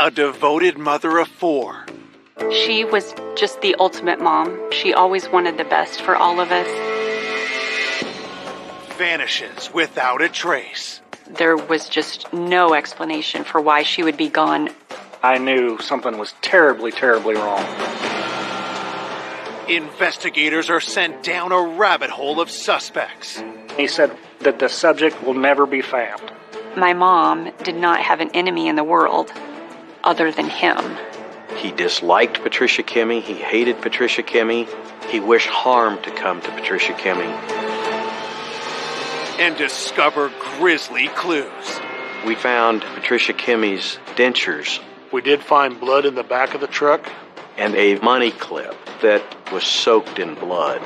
A devoted mother of 4. She was just the ultimate mom. She always wanted the best for all of us. Vanishes without a trace. There was just no explanation for why she would be gone. I knew something was terribly, terribly wrong. Investigators are sent down a rabbit hole of suspects. He said that the subject will never be found. My mom did not have an enemy in the world other than him. He disliked Patricia Kimmey. He hated Patricia Kimmey. He wished harm to come to Patricia Kimmey. And discover grisly clues. We found Patricia Kimmey's dentures. We did find blood in the back of the truck. And a money clip that was soaked in blood.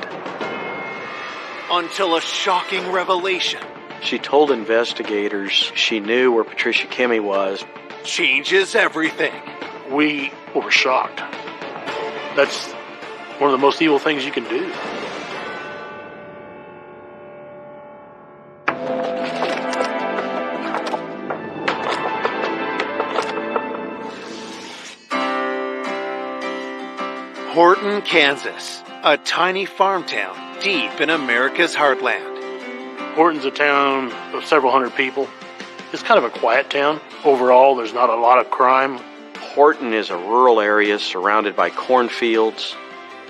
Until a shocking revelation. She told investigators she knew where Patricia Kimmey was. Changes everything. We were shocked. That's one of the most evil things you can do. Horton, Kansas, a tiny farm town deep in America's heartland. Horton's a town of several hundred people. It's kind of a quiet town. Overall, there's not a lot of crime. Horton is a rural area surrounded by cornfields.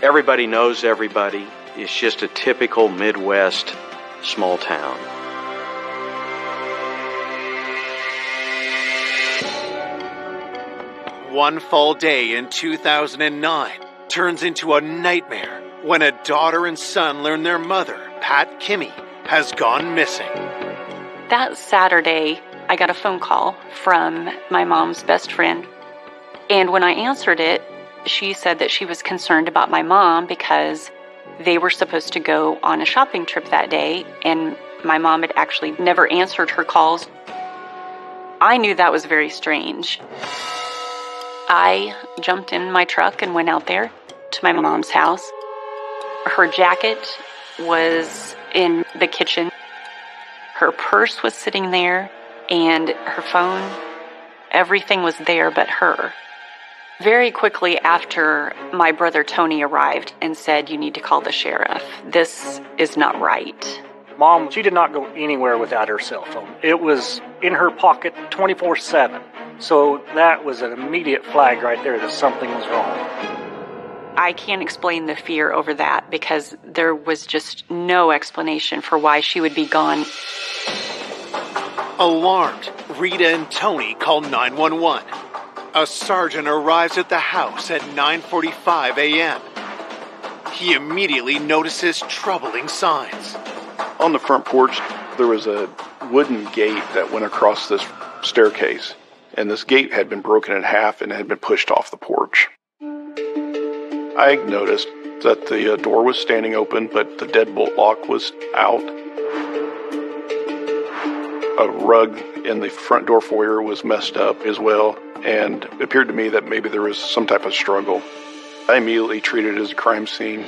Everybody knows everybody. It's just a typical Midwest small town. One fall day in 2009 turns into a nightmare when a daughter and son learn their mother, Pat Kimmey, has gone missing. That Saturday, I got a phone call from my mom's best friend. And when I answered it, she said that she was concerned about my mom because they were supposed to go on a shopping trip that day, and my mom had actually never answered her calls. I knew that was very strange. I jumped in my truck and went out there to my mom's house. Her jacket was in the kitchen. Her purse was sitting there, and her phone. Everything was there but her. Very quickly after, my brother Tony arrived and said, "You need to call the sheriff. This is not right." Mom, she did not go anywhere without her cell phone. It was in her pocket 24/7. So that was an immediate flag right there that something was wrong. I can't explain the fear over that because there was just no explanation for why she would be gone. Alarmed, Rita and Tony call 911. A sergeant arrives at the house at 9:45 a.m. He immediately notices troubling signs. On the front porch, there was a wooden gate that went across this staircase, and this gate had been broken in half and had been pushed off the porch. I noticed that the door was standing open, but the deadbolt lock was out. A rug in the front door foyer was messed up as well, and it appeared to me that maybe there was some type of struggle. I immediately treated it as a crime scene.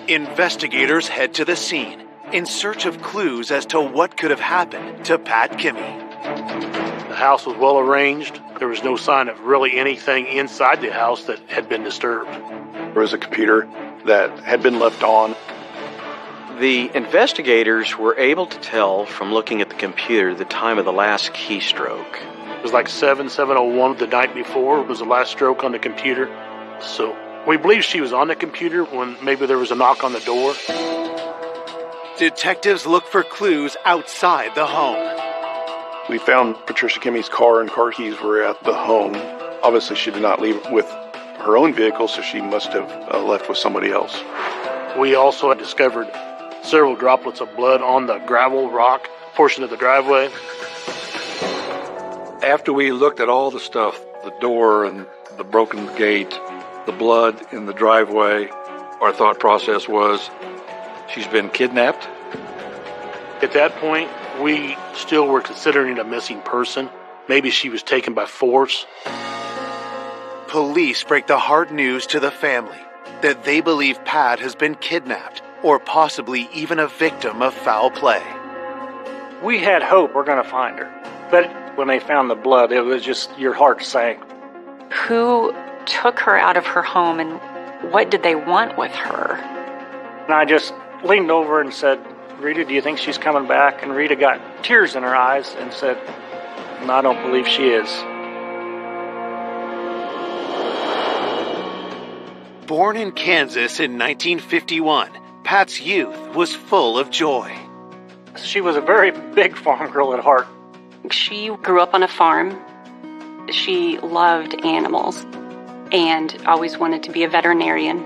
Investigators head to the scene in search of clues as to what could have happened to Pat Kimmey. The house was well arranged. There was no sign of really anything inside the house that had been disturbed. There was a computer that had been left on. The investigators were able to tell from looking at the computer the time of the last keystroke. It was like 7:01 the night before was the last stroke on the computer. So we believe she was on the computer when maybe there was a knock on the door. Detectives look for clues outside the home. We found Patricia Kimmey's car and car keys were at the home. Obviously, she did not leave with her own vehicle, so she must have left with somebody else. We also had discovered several droplets of blood on the gravel rock portion of the driveway. After we looked at all the stuff, the door and the broken gate, the blood in the driveway, our thought process was, she's been kidnapped. At that point, we still were considering a missing person. Maybe she was taken by force. Police break the hard news to the family that they believe Pat has been kidnapped or possibly even a victim of foul play. We had hope we're going to find her. But When they found the blood, it was just, your heart sank. Who took her out of her home, and what did they want with her? And I just leaned over and said, Rita, do you think she's coming back? And Rita got tears in her eyes and said, no, I don't believe she is. Born in Kansas in 1951, Pat's youth was full of joy. She was a very big farm girl at heart. She grew up on a farm. She loved animals and always wanted to be a veterinarian.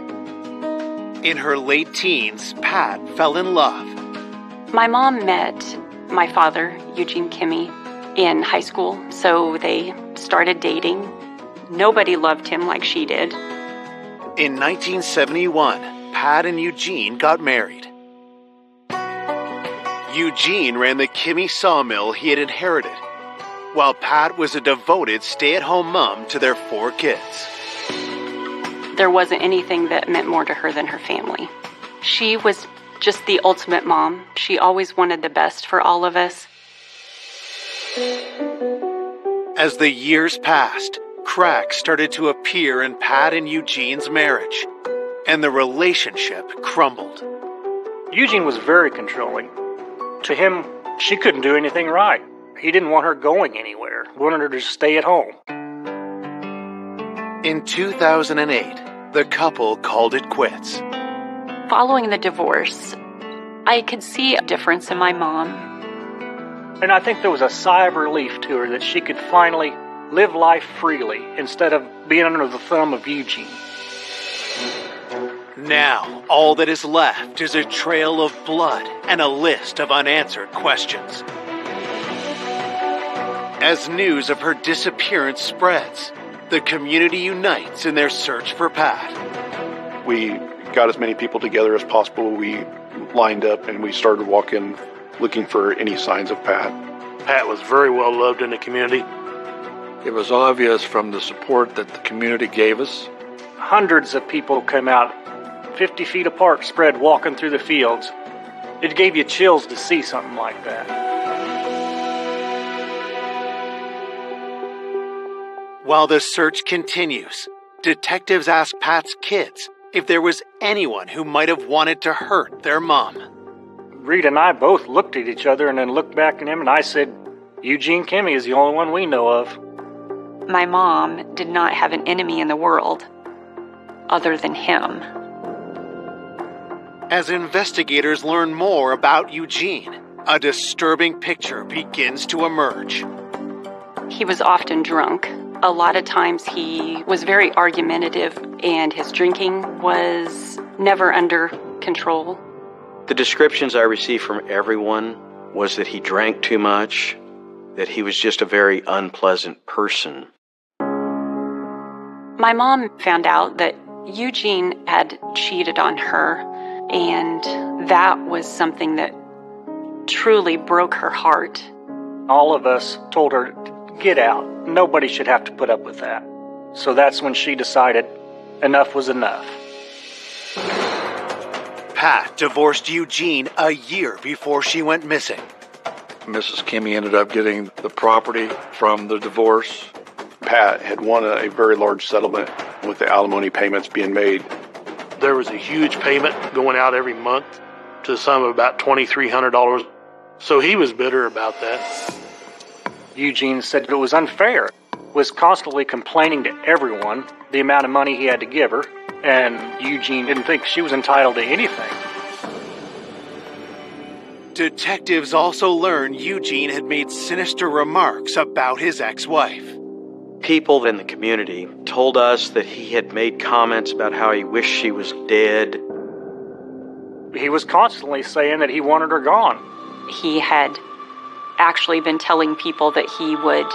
In her late teens, Pat fell in love. My mom met my father, Eugene Kimmey, in high school, so they started dating. Nobody loved him like she did. In 1971, Pat and Eugene got married. Eugene ran the Kimmey sawmill he had inherited, while Pat was a devoted stay-at-home mom to their 4 kids. There wasn't anything that meant more to her than her family. She was just the ultimate mom. She always wanted the best for all of us. As the years passed, cracks started to appear in Pat and Eugene's marriage, and the relationship crumbled. Eugene was very controlling. To him, she couldn't do anything right. He didn't want her going anywhere. He wanted her to stay at home. In 2008, the couple called it quits. Following the divorce, I could see a difference in my mom. And I think there was a sigh of relief to her that she could finally live life freely instead of being under the thumb of Eugene. Now, all that is left is a trail of blood and a list of unanswered questions. As news of her disappearance spreads, the community unites in their search for Pat. We got as many people together as possible. We lined up and we started walking, looking for any signs of Pat. Pat was very well loved in the community. It was obvious from the support that the community gave us. Hundreds of people came out, 50 feet apart, spread, walking through the fields. It gave you chills to see something like that. While the search continues, detectives ask Pat's kids if there was anyone who might have wanted to hurt their mom. Rita and I both looked at each other and then looked back at him, and I said, Eugene Kimmey is the only one we know of. My mom did not have an enemy in the world other than him. As investigators learn more about Eugene, a disturbing picture begins to emerge. He was often drunk. A lot of times he was very argumentative, and his drinking was never under control. The descriptions I received from everyone was that he drank too much, that he was just a very unpleasant person. My mom found out that Eugene had cheated on her, and that was something that truly broke her heart. All of us told her, get out. Nobody should have to put up with that. So that's when she decided enough was enough. Pat divorced Eugene a year before she went missing. Mrs. Kimmey ended up getting the property from the divorce. Pat had won a very large settlement with the alimony payments being made. There was a huge payment going out every month to the sum of about $2,300. So he was bitter about that. Eugene said it was unfair, was constantly complaining to everyone the amount of money he had to give her, and Eugene didn't think she was entitled to anything. Detectives also learned Eugene had made sinister remarks about his ex-wife. People in the community told us that he had made comments about how he wished she was dead. He was constantly saying that he wanted her gone. He had actually been telling people that he would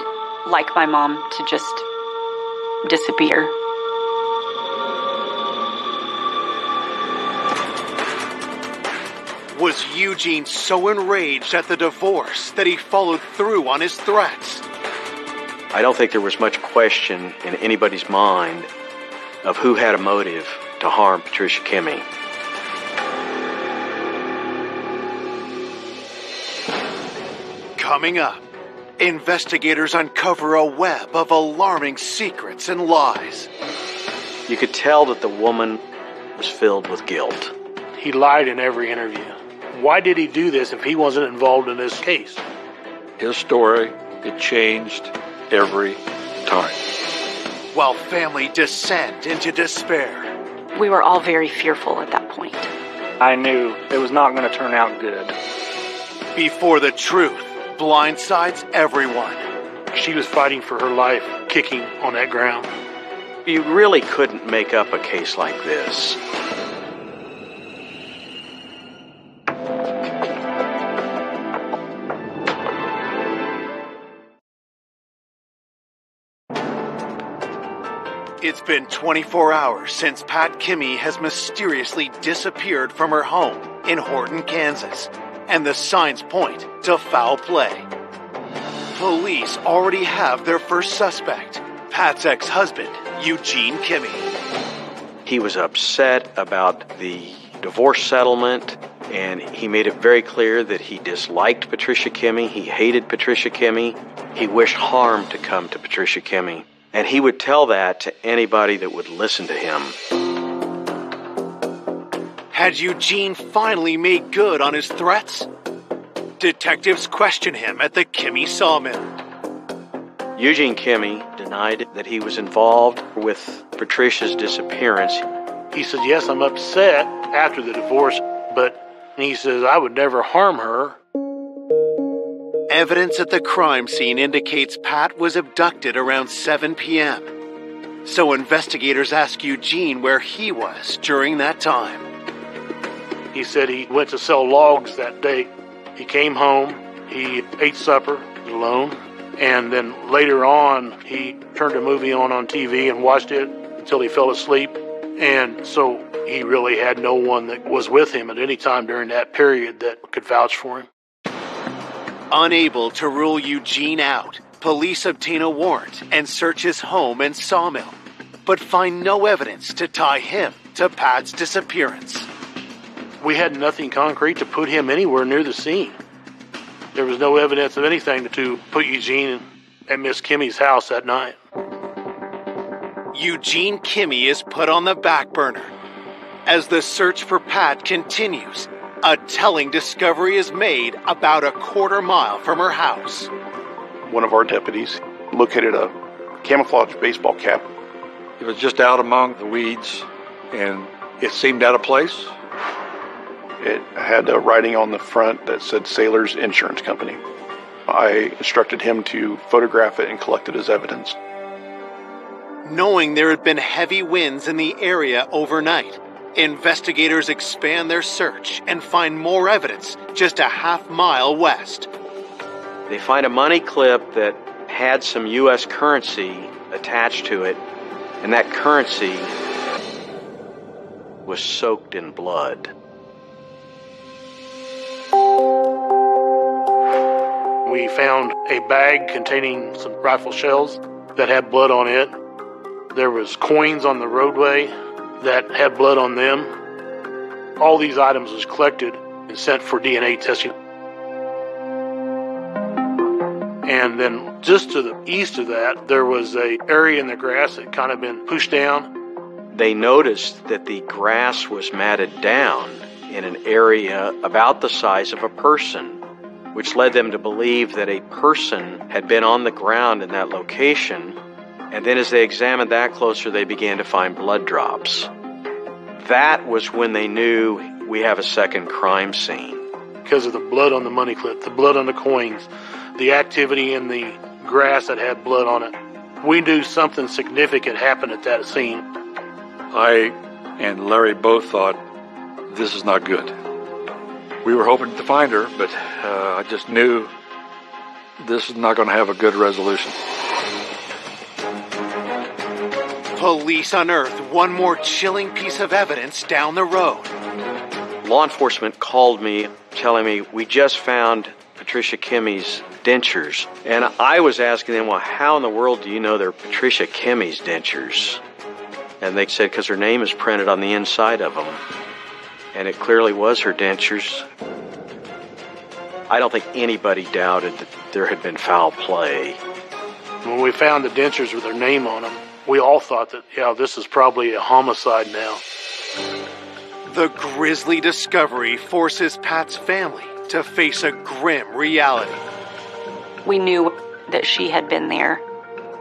like my mom to just disappear. Was Eugene so enraged at the divorce that he followed through on his threats? I don't think there was much question in anybody's mind of who had a motive to harm Patricia Kimmey. Coming up, investigators uncover a web of alarming secrets and lies. You could tell that the woman was filled with guilt. He lied in every interview. Why did he do this if he wasn't involved in this case? His story, it changed every time. While family descend into despair. We were all very fearful at that point. I knew it was not going to turn out good. Before the truth blindsides everyone. She was fighting for her life, kicking on that ground. You really couldn't make up a case like this. It's been 24 hours since Pat Kimmy has mysteriously disappeared from her home in Horton, Kansas, and the signs point to foul play. Police already have their first suspect, Pat's ex-husband, Eugene Kimmy. He was upset about the divorce settlement, and he made it very clear that he disliked Patricia Kimmy. He hated Patricia Kimmy. He wished harm to come to Patricia Kimmy. And he would tell that to anybody that would listen to him. Had Eugene finally made good on his threats? Detectives question him at the Kimmy sawmill. Eugene Kimmy denied that he was involved with Patricia's disappearance. He said, yes, I'm upset after the divorce, but he says, I would never harm her. Evidence at the crime scene indicates Pat was abducted around 7 p.m. So investigators ask Eugene where he was during that time. He said he went to sell logs that day. He came home, he ate supper alone, and then later on he turned a movie on TV and watched it until he fell asleep. And so he really had no one that was with him at any time during that period that could vouch for him. Unable to rule Eugene out, police obtain a warrant and search his home and sawmill, but find no evidence to tie him to Pat's disappearance. We had nothing concrete to put him anywhere near the scene. There was no evidence of anything to put Eugene at Miss Kimmy's house that night. Eugene Kimmy is put on the back burner. As the search for Pat continues, a telling discovery is made about a quarter mile from her house. One of our deputies located a camouflage baseball cap. It was just out among the weeds, and it seemed out of place. It had a writing on the front that said Sailor's Insurance Company. I instructed him to photograph it and collect it as evidence. Knowing there had been heavy winds in the area overnight, investigators expand their search and find more evidence just a half-mile west. They find a money clip that had some U.S. currency attached to it, and that currency was soaked in blood. We found a bag containing some rifle shells that had blood on it. There was coins on the roadway that had blood on them. All these items was collected and sent for DNA testing. And then just to the east of that, there was an area in the grass that kind of been pushed down. They noticed that the grass was matted down in an area about the size of a person, which led them to believe that a person had been on the ground in that location. And then as they examined that closer, they began to find blood drops. That was when they knew we have a second crime scene. Because of the blood on the money clip, the blood on the coins, the activity in the grass that had blood on it, we knew something significant happened at that scene. I and Larry both thought, this is not good. We were hoping to find her, but I just knew this is not going to have a good resolution. Police unearth one more chilling piece of evidence down the road. Law enforcement called me telling me, we just found Patricia Kimmy's dentures. And I was asking them, well, how in the world do you know they're Patricia Kimmy's dentures? And they said, because her name is printed on the inside of them. And it clearly was her dentures. I don't think anybody doubted that there had been foul play. When we found the dentures with their name on them, we all thought that, this is probably a homicide now. The grisly discovery forces Pat's family to face a grim reality. We knew that she had been there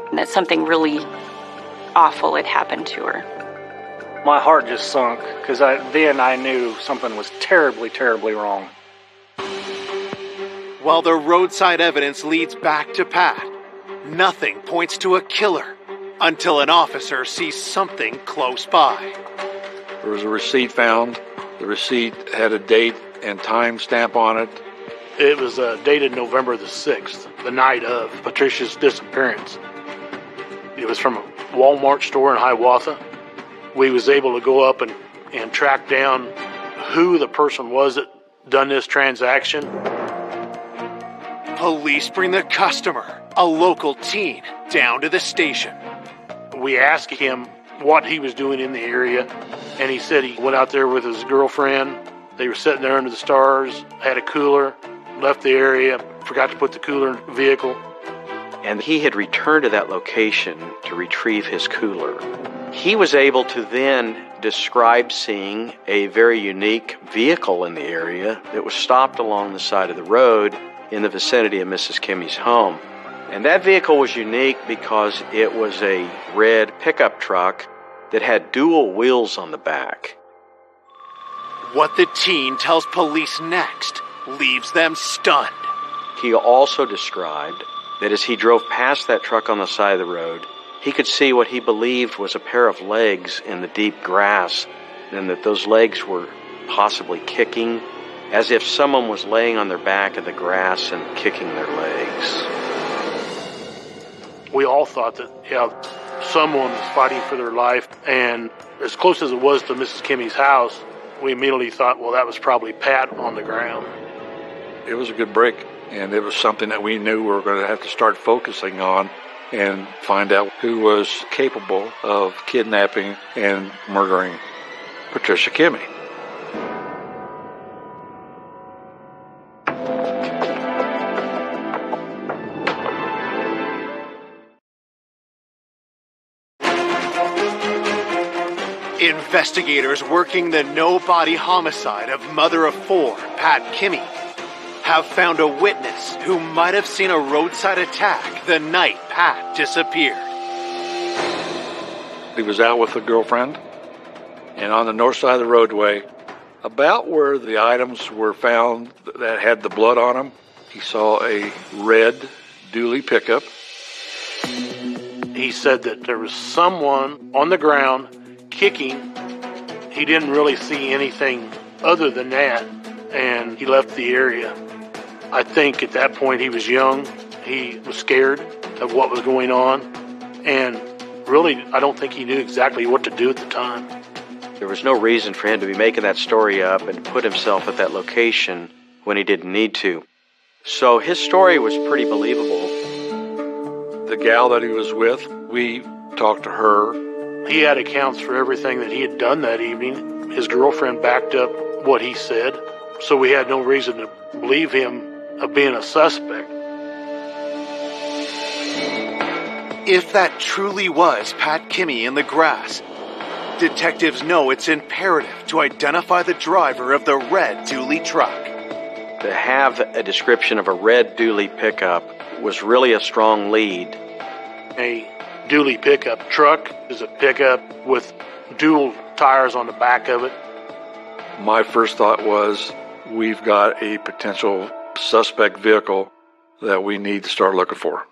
and that something really awful had happened to her. My heart just sunk because then I knew something was terribly, terribly wrong. While the roadside evidence leads back to Pat, nothing points to a killer until an officer sees something close by. There was a receipt found. The receipt had a date and time stamp on it. It was dated November the 6th, the night of Patricia's disappearance. It was from a Walmart store in Hiawatha. We was able to go up and track down who the person was that done this transaction. Police bring the customer, a local teen, down to the station. We asked him what he was doing in the area, and he said he went out there with his girlfriend. They were sitting there under the stars, had a cooler, left the area, forgot to put the cooler in the vehicle. And he had returned to that location to retrieve his cooler. He was able to then describe seeing a very unique vehicle in the area that was stopped along the side of the road in the vicinity of Mrs. Kimmy's home. And that vehicle was unique because it was a red pickup truck that had dual wheels on the back. What the teen tells police next leaves them stunned. He also described that as he drove past that truck on the side of the road, he could see what he believed was a pair of legs in the deep grass, and that those legs were possibly kicking, as if someone was laying on their back in the grass and kicking their legs. We all thought that, someone was fighting for their life, and as close as it was to Mrs. Kimmy's house, we immediately thought, well, that was probably Pat on the ground. It was a good break, and it was something that we knew we were going to have to start focusing on and find out who was capable of kidnapping and murdering Patricia Kimmy. Investigators working the no-body homicide of mother of four, Pat Kimmy, have found a witness who might have seen a roadside attack the night Pat disappeared. He was out with a girlfriend, and on the north side of the roadway, about where the items were found that had the blood on them, he saw a red dually pickup. He said that there was someone on the ground kicking. He didn't really see anything other than that, and he left the area. I think at that point he was young. He was scared of what was going on, and really, I don't think he knew exactly what to do at the time. There was no reason for him to be making that story up and put himself at that location when he didn't need to. So his story was pretty believable. The gal that he was with, we talked to her. He had accounts for everything that he had done that evening. His girlfriend backed up what he said, so we had no reason to believe him of being a suspect. If that truly was Pat Kimmy in the grass, detectives know it's imperative to identify the driver of the red dually truck. To have a description of a red dually pickup was really a strong lead. A dually pickup truck is a pickup with dual tires on the back of it. My first thought was, we've got a potential suspect vehicle that we need to start looking for.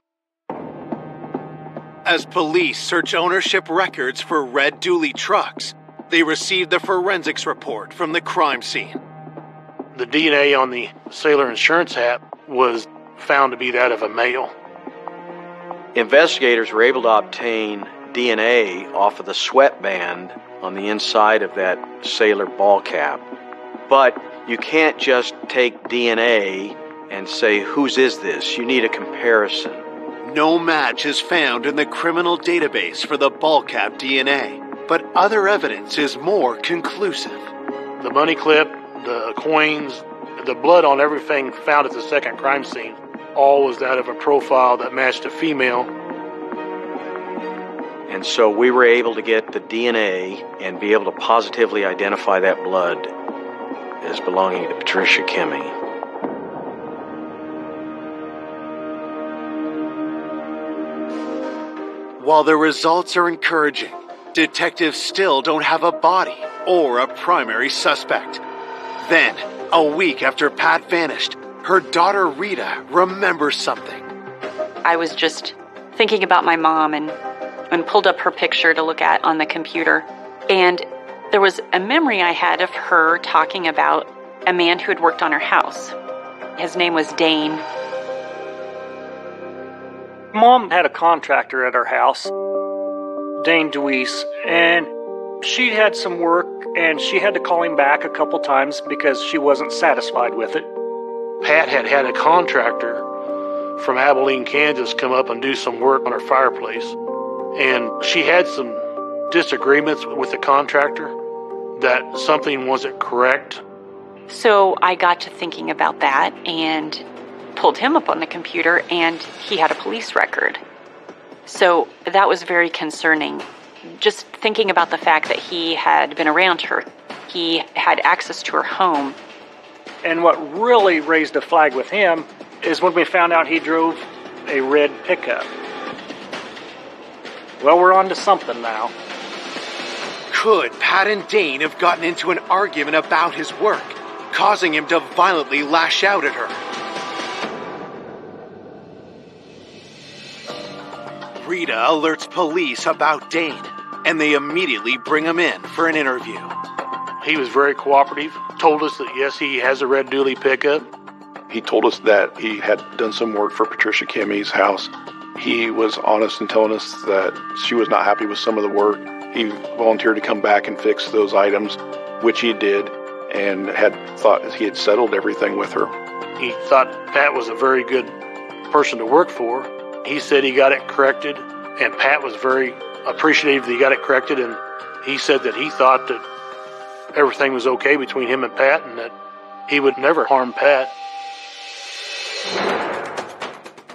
As police search ownership records for red dually trucks, they receive the forensics report from the crime scene. The DNA on the Sailor insurance hat was found to be that of a male. Investigators were able to obtain DNA off of the sweatband on the inside of that Sailor ball cap. But you can't just take DNA and say, whose is this? You need a comparison. No match is found in the criminal database for the ball cap DNA, but other evidence is more conclusive. The money clip, the coins, The blood on everything found at the second crime scene all was that of a profile that matched a female. And so we were able to get the DNA and be able to positively identify that blood as belonging to Patricia Kimmey. While the results are encouraging, detectives still don't have a body or a primary suspect. Then, a week after Pat vanished, her daughter Rita remembers something. I was just thinking about my mom and pulled up her picture to look at on the computer. And there was a memory I had of her talking about a man who had worked on her house. His name was Dane. Mom had a contractor at her house, Dane DeWeese, and she had some work, and she had to call him back a couple times because she wasn't satisfied with it. Pat had a contractor from Abilene, Kansas come up and do some work on her fireplace. And she had some disagreements with the contractor that something wasn't correct. So I got to thinking about that and pulled him up on the computer, and he had a police record. So that was very concerning. Just thinking about the fact that he had been around her, he had access to her home. And what really raised a flag with him is when we found out he drove a red pickup. Well, we're on to something now. Could Pat and Dane have gotten into an argument about his work, causing him to violently lash out at her? Rita alerts police about Dane, and they immediately bring him in for an interview. He was very cooperative, told us that yes, he has a red dually pickup. He told us that he had done some work for Patricia Kimmey's house. He was honest in telling us that she was not happy with some of the work. He volunteered to come back and fix those items, which he did, and had thought he had settled everything with her. He thought Pat was a very good person to work for. He said he got it corrected, and Pat was very appreciative that he got it corrected, and he said that he thought that everything was okay between him and Pat, and that he would never harm Pat.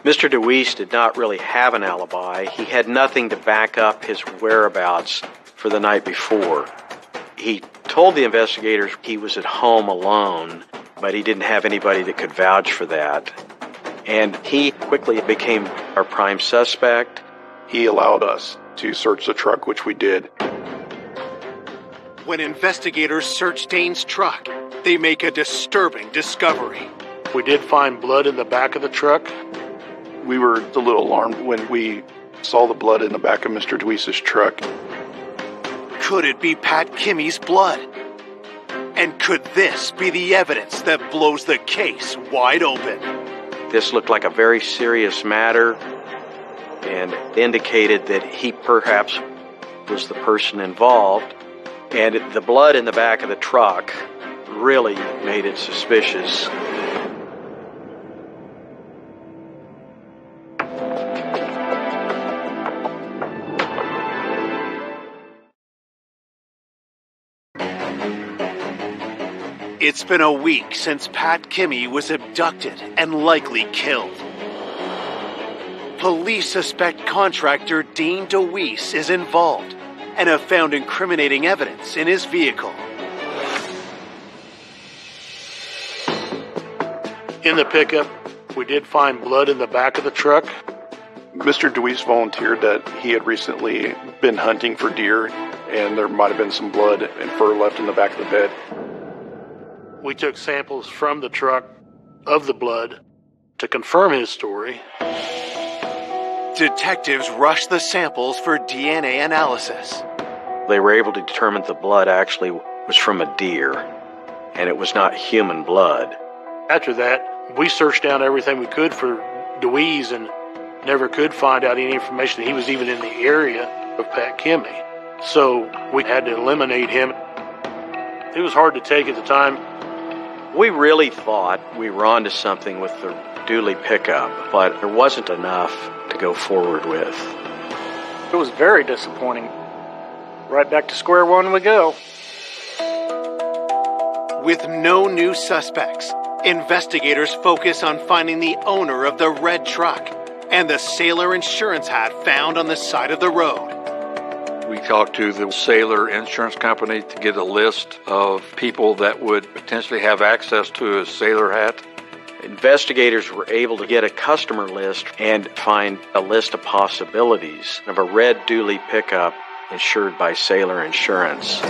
Mr. DeWeese did not really have an alibi. He had nothing to back up his whereabouts for the night before. He told the investigators he was at home alone, but he didn't have anybody that could vouch for that. And he quickly became our prime suspect. He allowed us to search the truck, which we did. When investigators search Dane's truck, they make a disturbing discovery. We did find blood in the back of the truck. We were a little alarmed when we saw the blood in the back of Mr. DeWeese's truck. Could it be Pat Kimmey's blood? And could this be the evidence that blows the case wide open? This looked like a very serious matter and indicated that he perhaps was the person involved. And the blood in the back of the truck really made it suspicious. It's been a week since Pat Kimmey was abducted and likely killed. Police suspect contractor Dane DeWeese is involved and have found incriminating evidence in his vehicle. In the pickup, we did find blood in the back of the truck. Mr. DeWeese volunteered that he had recently been hunting for deer, and there might have been some blood and fur left in the back of the bed. We took samples from the truck of the blood to confirm his story. Detectives rushed the samples for DNA analysis. They were able to determine the blood actually was from a deer, and it was not human blood. After that, we searched down everything we could for DeWeese and never could find out any information that he was even in the area of Pat Kimmey. So we had to eliminate him. It was hard to take at the time. We really thought we were onto something with the Dooley pickup, but there wasn't enough to go forward with. It was very disappointing. Right back to square one we go. With no new suspects investigators focus on finding the owner of the red truck and the sailor insurance hat found on the side of the road. We talked to the Sailor Insurance Company to get a list of people that would potentially have access to a sailor hat. Investigators were able to get a customer list and find a list of possibilities of a red dually pickup insured by Sailor Insurance.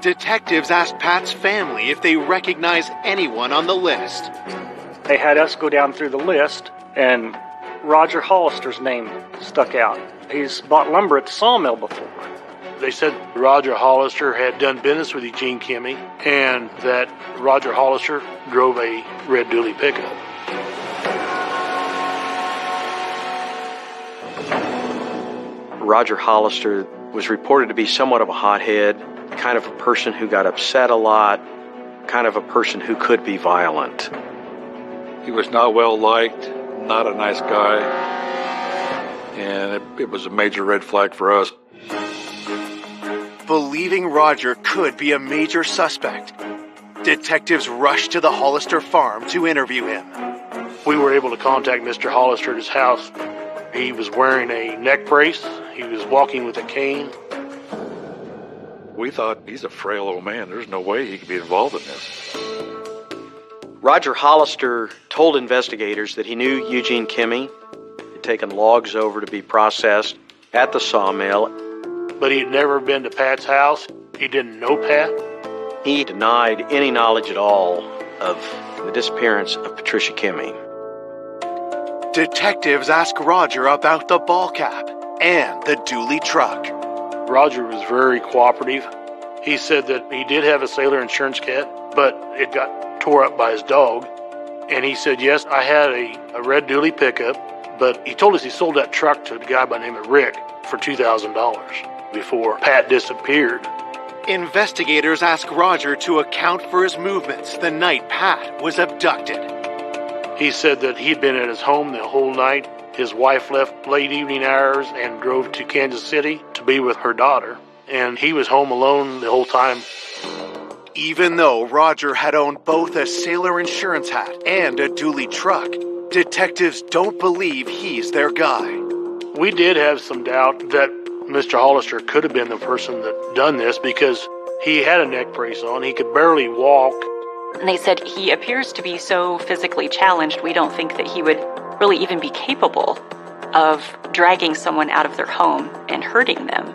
Detectives asked Pat's family if they recognize anyone on the list. They had us go down through the list, and Roger Hollister's name stuck out. He's bought lumber at the sawmill before. They said Roger Hollister had done business with Eugene Kimmy and that Roger Hollister drove a red dually pickup. Roger Hollister was reported to be somewhat of a hothead, kind of a person who got upset a lot, kind of a person who could be violent. He was not well liked, not a nice guy, and it was a major red flag for us. Believing Roger could be a major suspect, detectives rushed to the Hollister farm to interview him. We were able to contact Mr. Hollister at his house. He was wearing a neck brace. He was walking with a cane. We thought, he's a frail old man. There's no way he could be involved in this. Roger Hollister told investigators that he knew Eugene Kimmy. He'd taken logs over to be processed at the sawmill. But he had never been to Pat's house. He didn't know Pat. He denied any knowledge at all of the disappearance of Patricia Kimmy. Detectives asked Roger about the ball cap and the dually truck. Roger was very cooperative. He said that he did have a Sailor Insurance cat, but it got tore up by his dog. And he said, yes, I had a red dually pickup, but he told us he sold that truck to a guy by the name of Rick for $2,000 before Pat disappeared. Investigators asked Roger to account for his movements the night Pat was abducted. He said that he'd been at his home the whole night. His wife left late evening hours and drove to Kansas City to be with her daughter, and he was home alone the whole time. Even though Roger had owned both a Sailor Insurance hat and a dually truck, detectives don't believe he's their guy. We did have some doubt that Mr. Hollister could have been the person that done this because he had a neck brace on. He could barely walk. And they said he appears to be so physically challenged, we don't think that he would really even be capable of dragging someone out of their home and hurting them.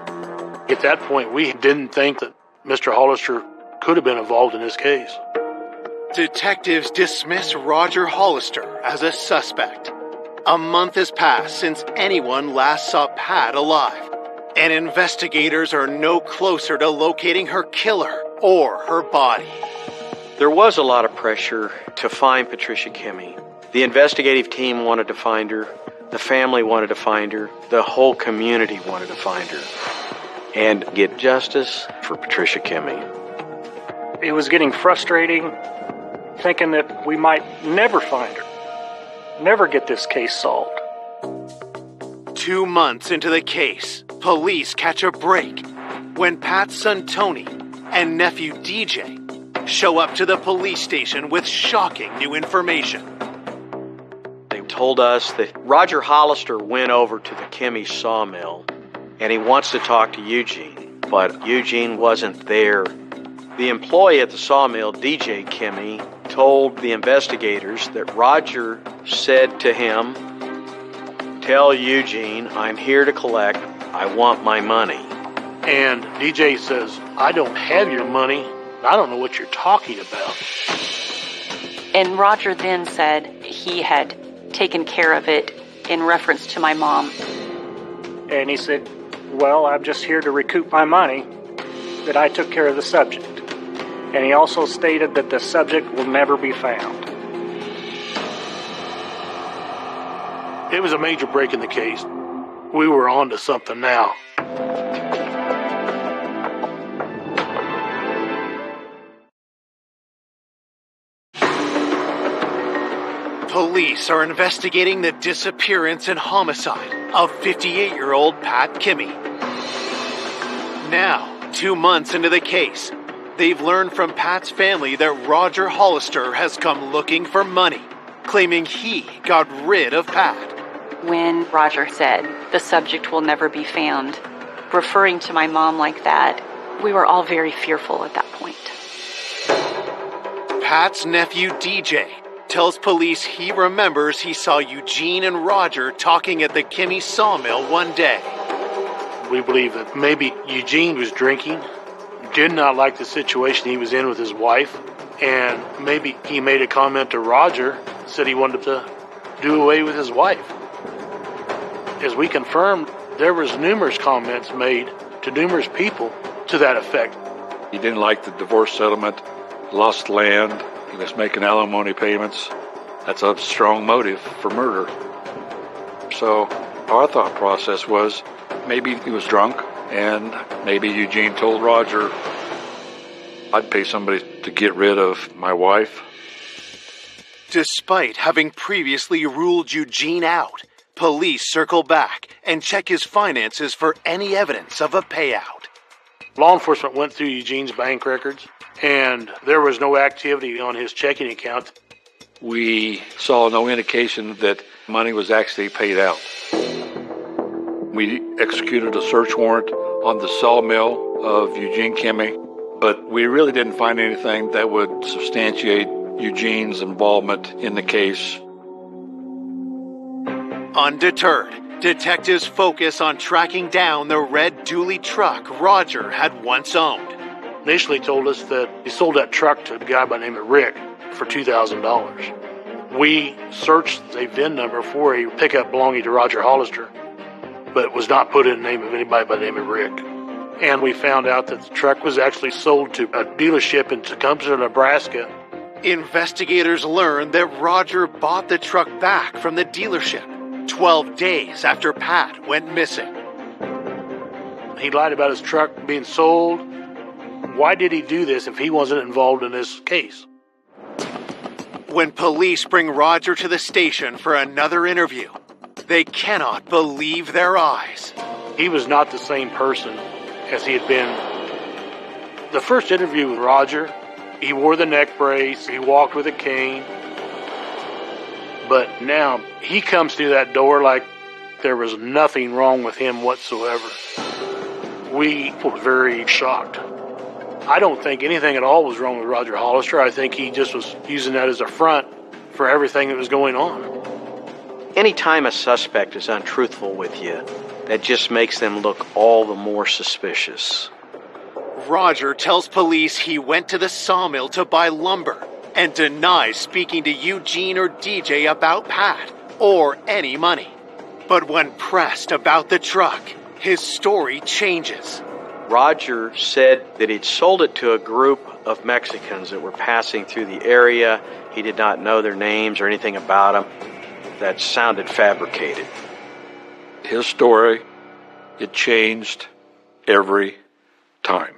At that point, we didn't think that Mr. Hollister could have been involved in this case. Detectives dismiss Roger Hollister as a suspect. A month has passed since anyone last saw Pat alive, and investigators are no closer to locating her killer or her body. There was a lot of pressure to find Patricia Kimmy. The investigative team wanted to find her. The family wanted to find her. The whole community wanted to find her and get justice for Patricia Kimmy. It was getting frustrating, thinking that we might never find her, never get this case solved. 2 months into the case, police catch a break when Pat's son Tony and nephew DJ show up to the police station with shocking new information. They told us that Roger Hollister went over to the Kimmy sawmill and he wants to talk to Eugene, but Eugene wasn't there. The employee at the sawmill, DJ Kimmy, told the investigators that Roger said to him, "Tell Eugene I'm here to collect. I want my money." And DJ says, "I don't have your money. I don't know what you're talking about." And Roger then said he had taken care of it in reference to my mom. And he said, well, I'm just here to recoup my money, that I took care of the subject. And he also stated that the subject will never be found. It was a major break in the case. We were on to something now. Police are investigating the disappearance and homicide of 58-year-old Pat Kimmy. Now, 2 months into the case, they've learned from Pat's family that Roger Hollister has come looking for money, claiming he got rid of Pat. When Roger said, "The subject will never be found," referring to my mom like that, we were all very fearful at that point. Pat's nephew, DJ, tells police he remembers he saw Eugene and Roger talking at the Kimmy sawmill one day. We believe that maybe Eugene was drinking, did not like the situation he was in with his wife, and maybe he made a comment to Roger, said he wanted to do away with his wife. As we confirmed, there was numerous comments made to numerous people to that effect. He didn't like the divorce settlement, lost land, he was making alimony payments. That's a strong motive for murder. So our thought process was maybe he was drunk, and maybe Eugene told Roger, "I'd pay somebody to get rid of my wife." Despite having previously ruled Eugene out, police circle back and check his finances for any evidence of a payout. Law enforcement went through Eugene's bank records, and there was no activity on his checking account. We saw no indication that money was actually paid out. We executed a search warrant on the sawmill of Eugene Kimmy, but we really didn't find anything that would substantiate Eugene's involvement in the case. Undeterred, detectives focus on tracking down the red dually truck Roger had once owned. Initially told us that he sold that truck to a guy by the name of Rick for $2,000. We searched a VIN number for a pickup belonging to Roger Hollister, but it was not put in the name of anybody by the name of Rick. And we found out that the truck was actually sold to a dealership in Tecumseh, Nebraska. Investigators learned that Roger bought the truck back from the dealership 12 days after Pat went missing. He lied about his truck being sold. Why did he do this if he wasn't involved in this case? When police bring Roger to the station for another interview, they cannot believe their eyes. He was not the same person as he had been. The first interview with Roger, he wore the neck brace, he walked with a cane. But now he comes through that door like there was nothing wrong with him whatsoever. We were very shocked. I don't think anything at all was wrong with Roger Hollister. I think he just was using that as a front for everything that was going on. Anytime a suspect is untruthful with you, that just makes them look all the more suspicious. Roger tells police he went to the sawmill to buy lumber and denies speaking to Eugene or DJ about Pat or any money. But when pressed about the truck, his story changes. Roger said that he'd sold it to a group of Mexicans that were passing through the area. He did not know their names or anything about them. That sounded fabricated. His story, it changed every time.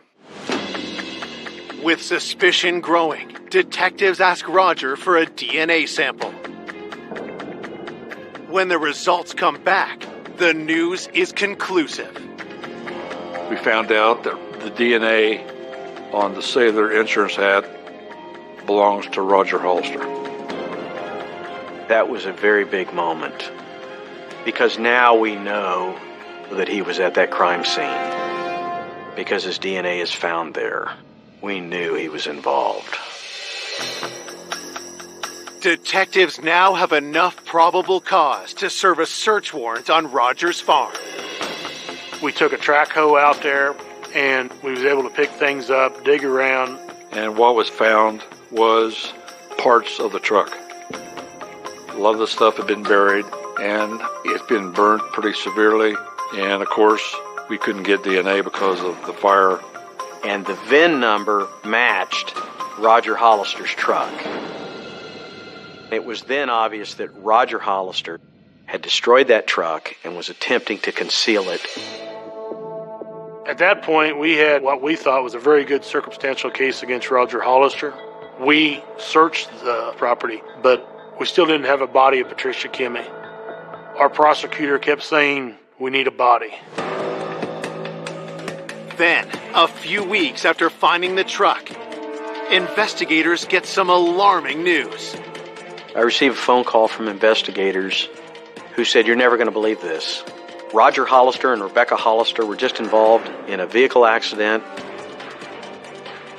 With suspicion growing, detectives ask Roger for a DNA sample. When the results come back, the news is conclusive. We found out that the DNA on the Sailor insurance hat belongs to Roger Hollister. That was a very big moment, because now we know that he was at that crime scene. Because his DNA is found there, we knew he was involved. Detectives now have enough probable cause to serve a search warrant on Roger's farm. We took a track hoe out there, and we was able to pick things up, dig around. And what was found was parts of the truck. A lot of the stuff had been buried, and it's been burnt pretty severely. And, of course, we couldn't get DNA because of the fire. And the VIN number matched Roger Hollister's truck. It was then obvious that Roger Hollister had destroyed that truck and was attempting to conceal it. At that point, we had what we thought was a very good circumstantial case against Roger Hollister. We searched the property, but we still didn't have a body of Patricia Kimmy. Our prosecutor kept saying, "We need a body." Then, a few weeks after finding the truck, investigators get some alarming news. I received a phone call from investigators who said, "You're never going to believe this. Roger Hollister and Rebecca Hollister were just involved in a vehicle accident."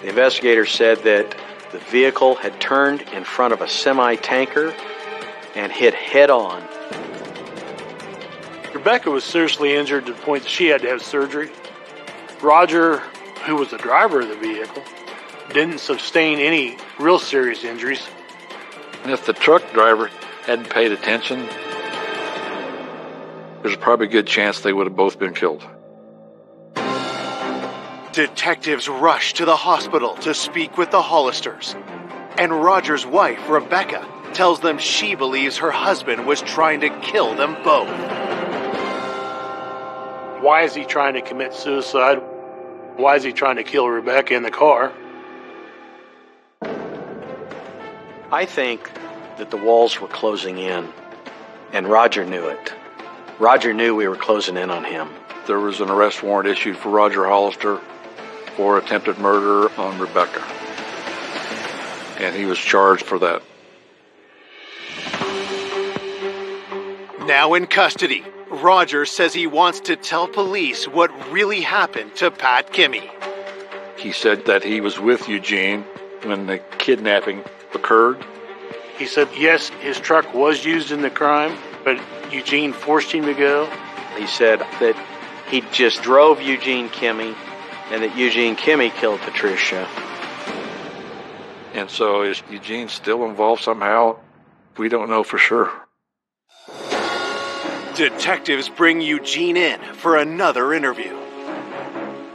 The investigators said that the vehicle had turned in front of a semi-tanker and hit head-on. Rebecca was seriously injured to the point that she had to have surgery. Roger, who was the driver of the vehicle, didn't sustain any real serious injuries. And if the truck driver hadn't paid attention, there's probably a good chance they would have both been killed. Detectives rush to the hospital to speak with the Hollisters, and Roger's wife, Rebecca, tells them she believes her husband was trying to kill them both. Why is he trying to commit suicide? Why is he trying to kill Rebecca in the car? I think that the walls were closing in, and Roger knew it. Roger knew we were closing in on him. There was an arrest warrant issued for Roger Hollister for attempted murder on Rebecca, and he was charged for that. Now in custody, Roger says he wants to tell police what really happened to Pat Kimmy. He said that he was with Eugene when the kidnapping occurred. He said, yes, his truck was used in the crime, but Eugene forced him to go. He said that he just drove Eugene Kimmy and that Eugene Kimmy killed Patricia. And so is Eugene still involved somehow? We don't know for sure. Detectives bring Eugene in for another interview.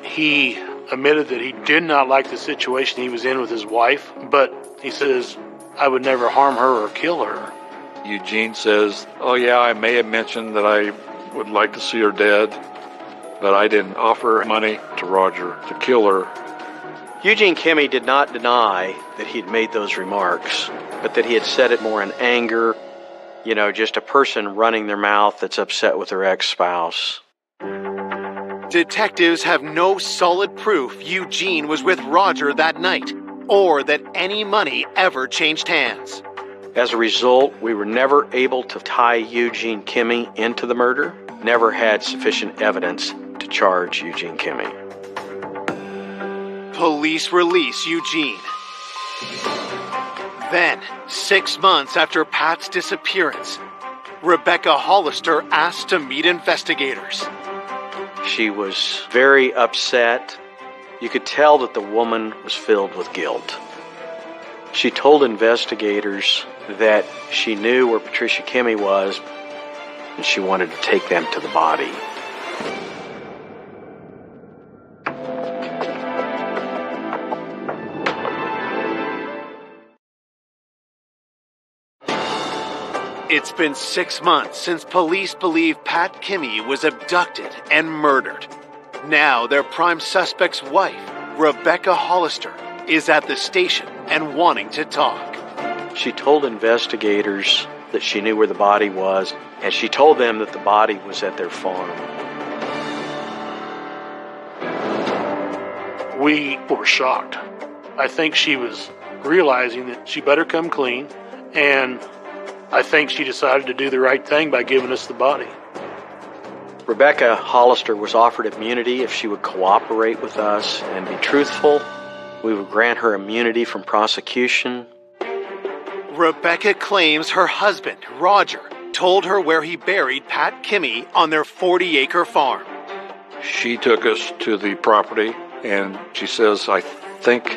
He admitted that he did not like the situation he was in with his wife, but he says, I would never harm her or kill her. Eugene says, "Oh yeah, I may have mentioned that I would like to see her dead, but I didn't offer money to Roger to kill her." Eugene Kimmy did not deny that he'd made those remarks, but that he had said it more in anger, just a person running their mouth that's upset with their ex-spouse. Detectives have no solid proof Eugene was with Roger that night, or that any money ever changed hands. As a result, we were never able to tie Eugene Kimmy into the murder, never had sufficient evidence to charge Eugene Kimmy. Police release Eugene. Then, 6 months after Pat's disappearance, Rebecca Hollister asked to meet investigators. She was very upset. You could tell that the woman was filled with guilt. She told investigators that she knew where Patricia Kimmy was, and she wanted to take them to the body. It's been 6 months since police believe Pat Kimmy was abducted and murdered. Now their prime suspect's wife, Rebecca Hollister, is at the station and wanting to talk. She told investigators that she knew where the body was, and she told them that the body was at their farm. We were shocked. I think she was realizing that she better come clean, and I think she decided to do the right thing by giving us the body. Rebecca Hollister was offered immunity if she would cooperate with us and be truthful. We would grant her immunity from prosecution. Rebecca claims her husband, Roger, told her where he buried Pat Kimmy on their 40-acre farm. She took us to the property, and she says, "I think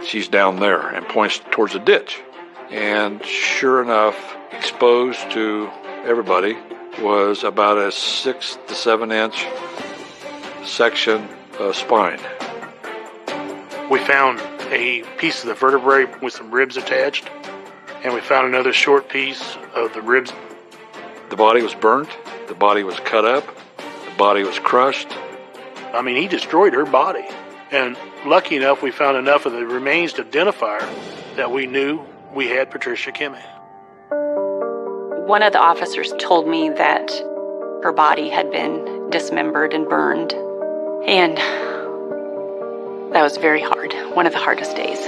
she's down there," and points towards a ditch. And sure enough, exposed to everybody was about a 6 to 7 inch section of spine. We found a piece of the vertebrae with some ribs attached, and we found another short piece of the ribs. The body was burnt, the body was cut up, the body was crushed. I mean, he destroyed her body. And lucky enough, we found enough of the remains to identify her that we knew we had Patricia Kimmy. One of the officers told me that her body had been dismembered and burned. And That was very hard. One of the hardest days.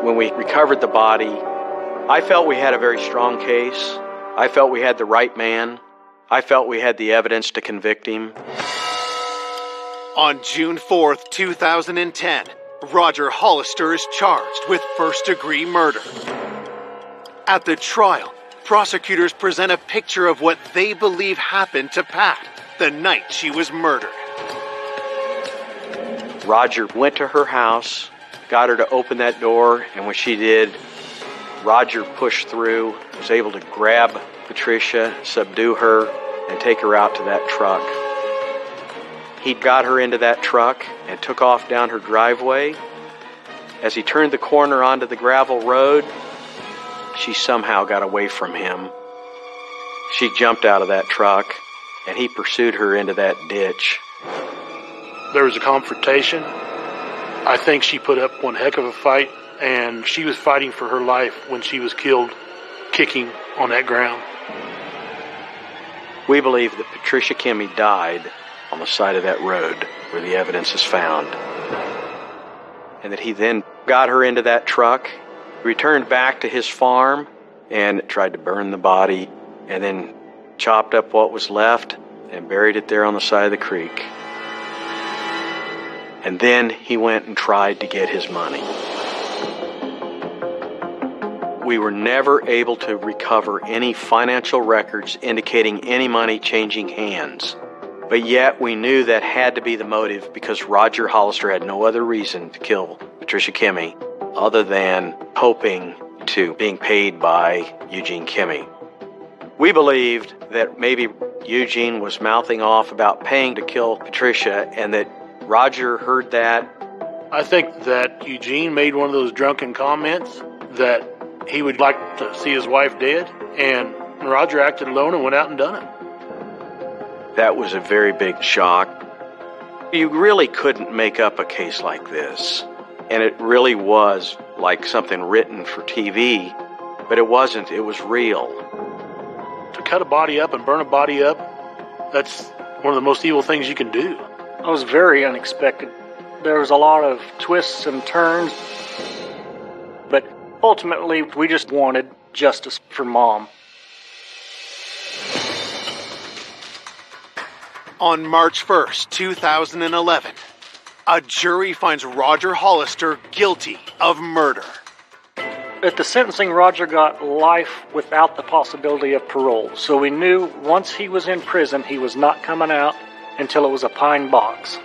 When we recovered the body, I felt we had a very strong case. I felt we had the right man. I felt we had the evidence to convict him. On June 4th, 2010, Roger Hollister is charged with first-degree murder. At the trial, prosecutors present a picture of what they believe happened to Pat the night she was murdered. Roger went to her house, got her to open that door, and when she did, Roger pushed through, was able to grab Patricia, subdue her, and take her out to that truck. He got her into that truck and took off down her driveway. As he turned the corner onto the gravel road, she somehow got away from him. She jumped out of that truck, and he pursued her into that ditch. There was a confrontation. I think she put up one heck of a fight, and she was fighting for her life when she was killed, kicking on that ground. We believe that Patricia Kimmey died on the side of that road where the evidence is found, and that he then got her into that truck, returned back to his farm, and tried to burn the body, and then chopped up what was left and buried it there on the side of the creek. And then he went and tried to get his money. We were never able to recover any financial records indicating any money changing hands. But yet we knew that had to be the motive because Roger Hollister had no other reason to kill Patricia Kimmey other than hoping to being paid by Eugene Kimmey. We believed that maybe Eugene was mouthing off about paying to kill Patricia and that Roger heard that. I think that Eugene made one of those drunken comments that he would like to see his wife dead, and Roger acted alone and went out and done it. That was a very big shock. You really couldn't make up a case like this, and it really was like something written for TV, but it wasn't. It was real. To cut a body up and burn a body up, that's one of the most evil things you can do. It was very unexpected. There was a lot of twists and turns, but ultimately we just wanted justice for Mom. On March 1st, 2011, a jury finds Roger Hollister guilty of murder. At the sentencing, Roger got life without the possibility of parole, so we knew once he was in prison, he was not coming out until it was a pine box.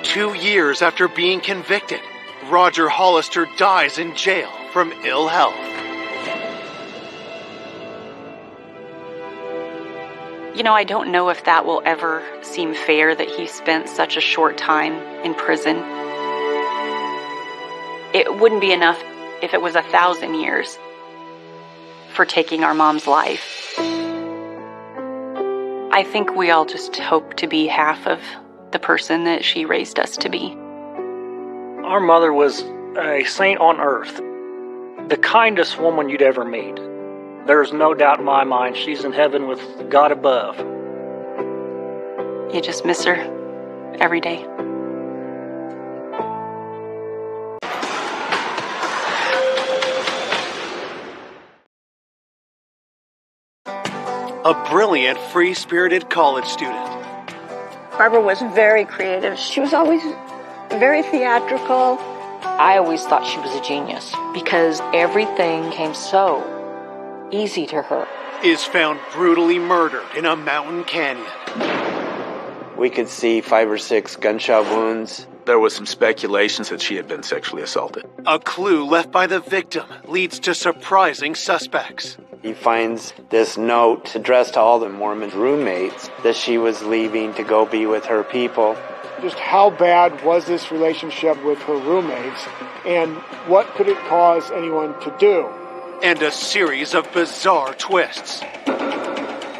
2 years after being convicted, Roger Hollister dies in jail from ill health. You know, I don't know if that will ever seem fair that he spent such a short time in prison. It wouldn't be enough if it was 1,000 years for taking our mom's life. I think we all just hope to be half of the person that she raised us to be. Our mother was a saint on earth, the kindest woman you'd ever meet. There's no doubt in my mind she's in heaven with God above. You just miss her every day. A brilliant, free-spirited college student. Barbara was very creative. She was always very theatrical. I always thought she was a genius because everything came so easy to her. Is found brutally murdered in a mountain canyon. We could see 5 or 6 gunshot wounds. There was some speculations that she had been sexually assaulted. A clue left by the victim leads to surprising suspects. He finds this note addressed to all the Mormon roommates that she was leaving to go be with her people. Just how bad was this relationship with her roommates, and what could it cause anyone to do? And a series of bizarre twists.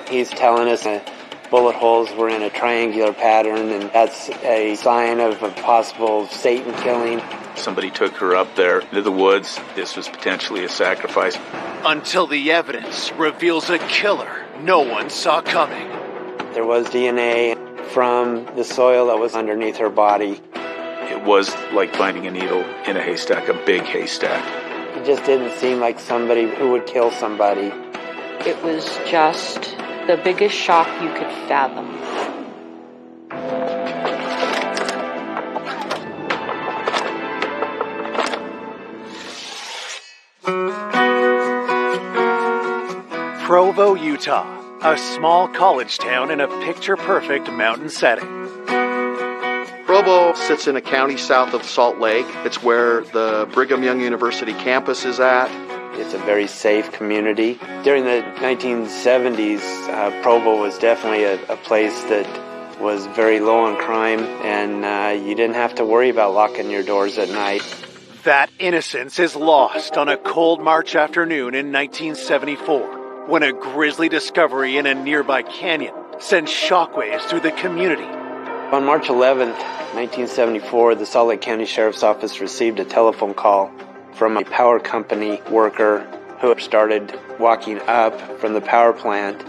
He's telling us that bullet holes were in a triangular pattern, and that's a sign of a possible Satan killing. Somebody took her up there into the woods. This was potentially a sacrifice. Until the evidence reveals a killer no one saw coming. There was DNA from the soil that was underneath her body. It was like finding a needle in a haystack, a big haystack. It just didn't seem like somebody who would kill somebody. It was just the biggest shock you could fathom. Provo, Utah, a small college town in a picture-perfect mountain setting. Provo sits in a county south of Salt Lake. It's where the Brigham Young University campus is at. It's a very safe community. During the 1970s, Provo was definitely a place that was very low on crime, and you didn't have to worry about locking your doors at night. That innocence is lost on a cold March afternoon in 1974, when a grisly discovery in a nearby canyon sends shockwaves through the community. On March 11th, 1974, the Salt Lake County Sheriff's Office received a telephone call from a power company worker who started walking up from the power plant.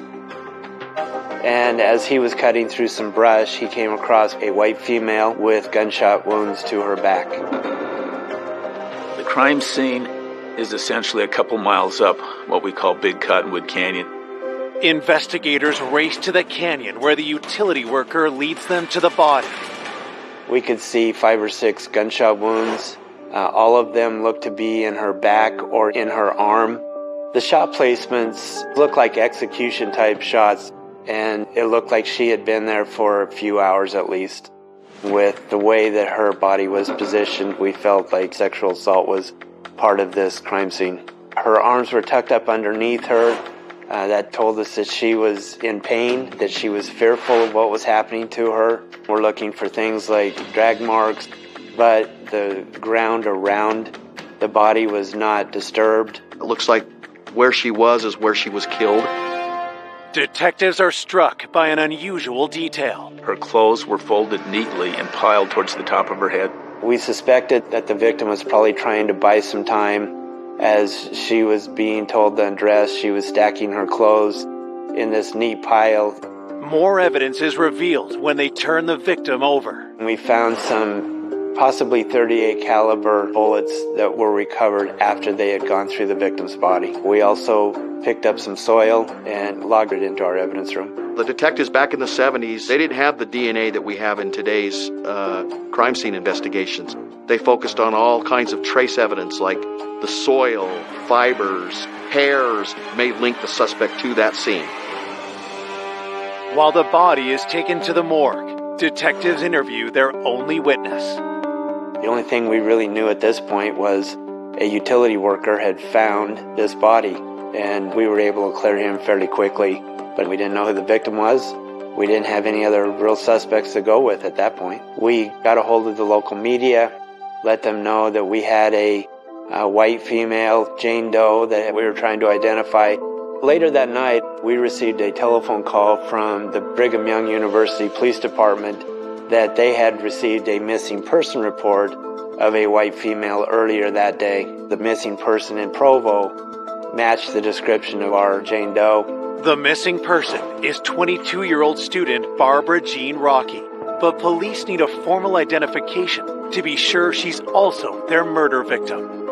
And as he was cutting through some brush, he came across a white female with gunshot wounds to her back. The crime scene is essentially a couple miles up what we call Big Cottonwood Canyon. Investigators race to the canyon where the utility worker leads them to the body. We could see 5 or 6 gunshot wounds. All of them looked to be in her back or in her arm. The shot placements looked like execution type shots, and it looked like she had been there for a few hours at least. With the way that her body was positioned, we felt like sexual assault was part of this crime scene. Her arms were tucked up underneath her. That told us that she was in pain, that she was fearful of what was happening to her. We're looking for things like drag marks, but the ground around the body was not disturbed. It looks like where she was is where she was killed. Detectives are struck by an unusual detail. Her clothes were folded neatly and piled towards the top of her head. We suspected that the victim was probably trying to buy some time. As she was being told to undress, she was stacking her clothes in this neat pile. More evidence is revealed when they turn the victim over. We found some possibly .38 caliber bullets that were recovered after they had gone through the victim's body. We also picked up some soil and logged it into our evidence room. The detectives back in the 70s, they didn't have the DNA that we have in today's crime scene investigations. They focused on all kinds of trace evidence like the soil, fibers, hairs may link the suspect to that scene. While the body is taken to the morgue, detectives interview their only witness. The only thing we really knew at this point was a utility worker had found this body, and we were able to clear him fairly quickly, but we didn't know who the victim was. We didn't have any other real suspects to go with at that point. We got a hold of the local media, let them know that we had a white female, Jane Doe, that we were trying to identify. Later that night, we received a telephone call from the Brigham Young University Police Department that they had received a missing person report of a white female earlier that day. The missing person in Provo matched the description of our Jane Doe. The missing person is 22-year-old student Barbara Jean Rocky, but police need a formal identification to be sure she's also their murder victim.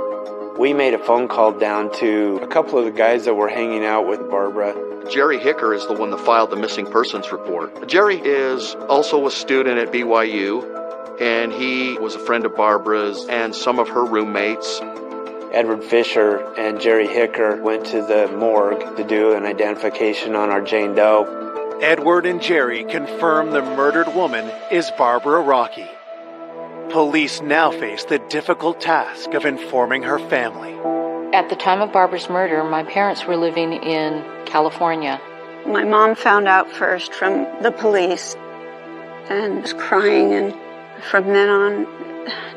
We made a phone call down to a couple of the guys that were hanging out with Barbara. Jerry Hicker is the one that filed the missing persons report. Jerry is also a student at BYU, and he was a friend of Barbara's and some of her roommates. Edward Fisher and Jerry Hicker went to the morgue to do an identification on our Jane Doe. Edward and Jerry confirm the murdered woman is Barbara Rocky. Police now face the difficult task of informing her family. At the time of Barbara's murder, my parents were living in California. My mom found out first from the police and was crying, and from then on,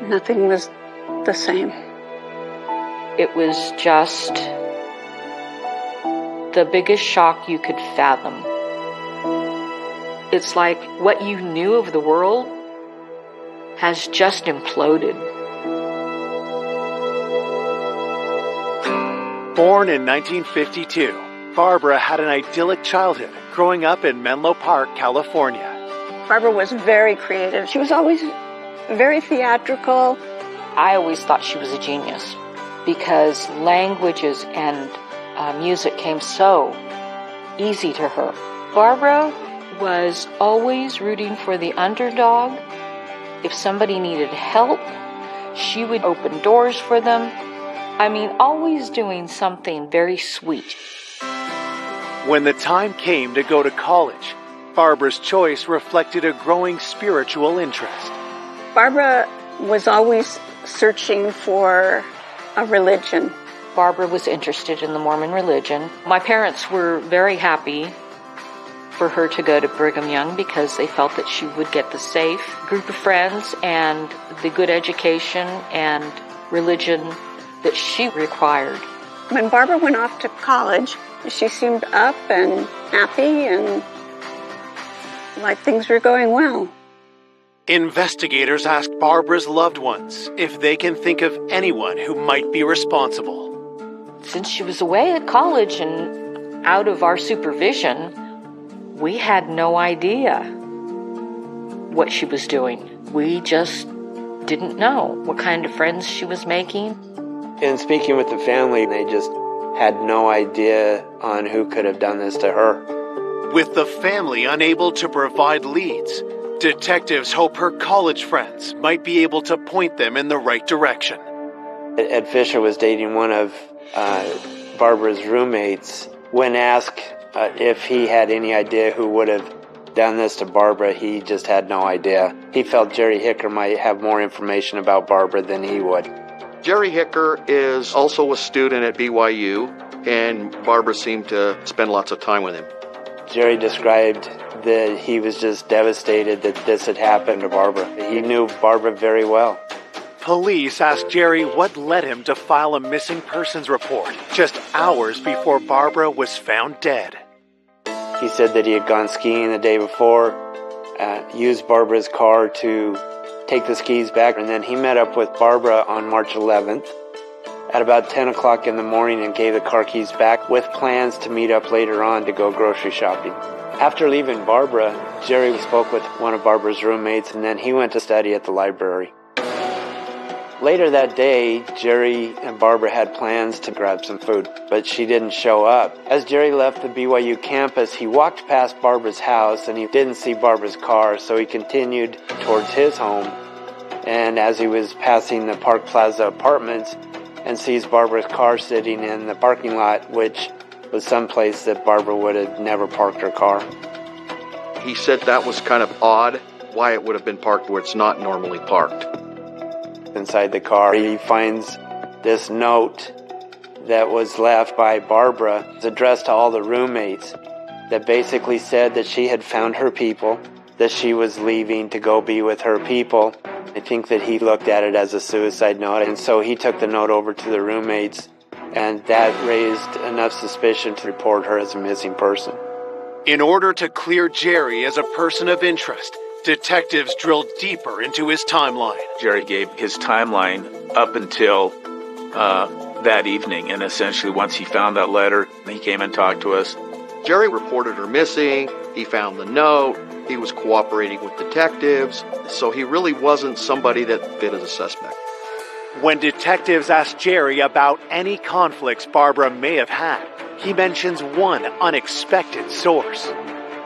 nothing was the same. It was just the biggest shock you could fathom. It's like what you knew of the world has just imploded. Born in 1952, Barbara had an idyllic childhood growing up in Menlo Park, California. Barbara was very creative. She was always very theatrical. I always thought she was a genius because languages and music came so easy to her. Barbara was always rooting for the underdog. If somebody needed help, she would open doors for them. I mean, always doing something very sweet. When the time came to go to college, Barbara's choice reflected a growing spiritual interest. Barbara was always searching for a religion. Barbara was interested in the Mormon religion. My parents were very happy for her to go to Brigham Young because they felt that she would get the safe group of friends and the good education and religion that she required. When Barbara went off to college, she seemed up and happy and like things were going well. Investigators asked Barbara's loved ones if they can think of anyone who might be responsible. Since she was away at college and out of our supervision, we had no idea what she was doing. We just didn't know what kind of friends she was making. In speaking with the family, they just had no idea on who could have done this to her. With the family unable to provide leads, detectives hope her college friends might be able to point them in the right direction. Ed Fisher was dating one of Barbara's roommates. When asked if he had any idea who would have done this to Barbara, he just had no idea. He felt Jerry Hicker might have more information about Barbara than he would. Jerry Hicker is also a student at BYU, and Barbara seemed to spend lots of time with him. Jerry described that he was just devastated that this had happened to Barbara. He knew Barbara very well. Police asked Jerry what led him to file a missing persons report just hours before Barbara was found dead. He said that he had gone skiing the day before, used Barbara's car to take the skis back, and then he met up with Barbara on March 11th at about 10 o'clock in the morning and gave the car keys back with plans to meet up later on to go grocery shopping. After leaving Barbara, Jerry spoke with one of Barbara's roommates, and then he went to study at the library. Later that day, Jerry and Barbara had plans to grab some food, but she didn't show up. As Jerry left the BYU campus, he walked past Barbara's house and he didn't see Barbara's car, so he continued towards his home. And as he was passing the Park Plaza apartments and sees Barbara's car sitting in the parking lot, which was someplace that Barbara would have never parked her car. He said that was kind of odd, why it would have been parked where it's not normally parked. Inside the car, he finds this note that was left by Barbara. It's addressed to all the roommates that basically said that she had found her people, that she was leaving to go be with her people. I think that he looked at it as a suicide note, and so he took the note over to the roommates, and that raised enough suspicion to report her as a missing person. In order to clear Jerry as a person of interest, detectives drilled deeper into his timeline. Jerry gave his timeline up until that evening, and essentially once he found that letter, he came and talked to us. Jerry reported her missing, he found the note, he was cooperating with detectives, so he really wasn't somebody that fit as a suspect. When detectives asked Jerry about any conflicts Barbara may have had, he mentions one unexpected source.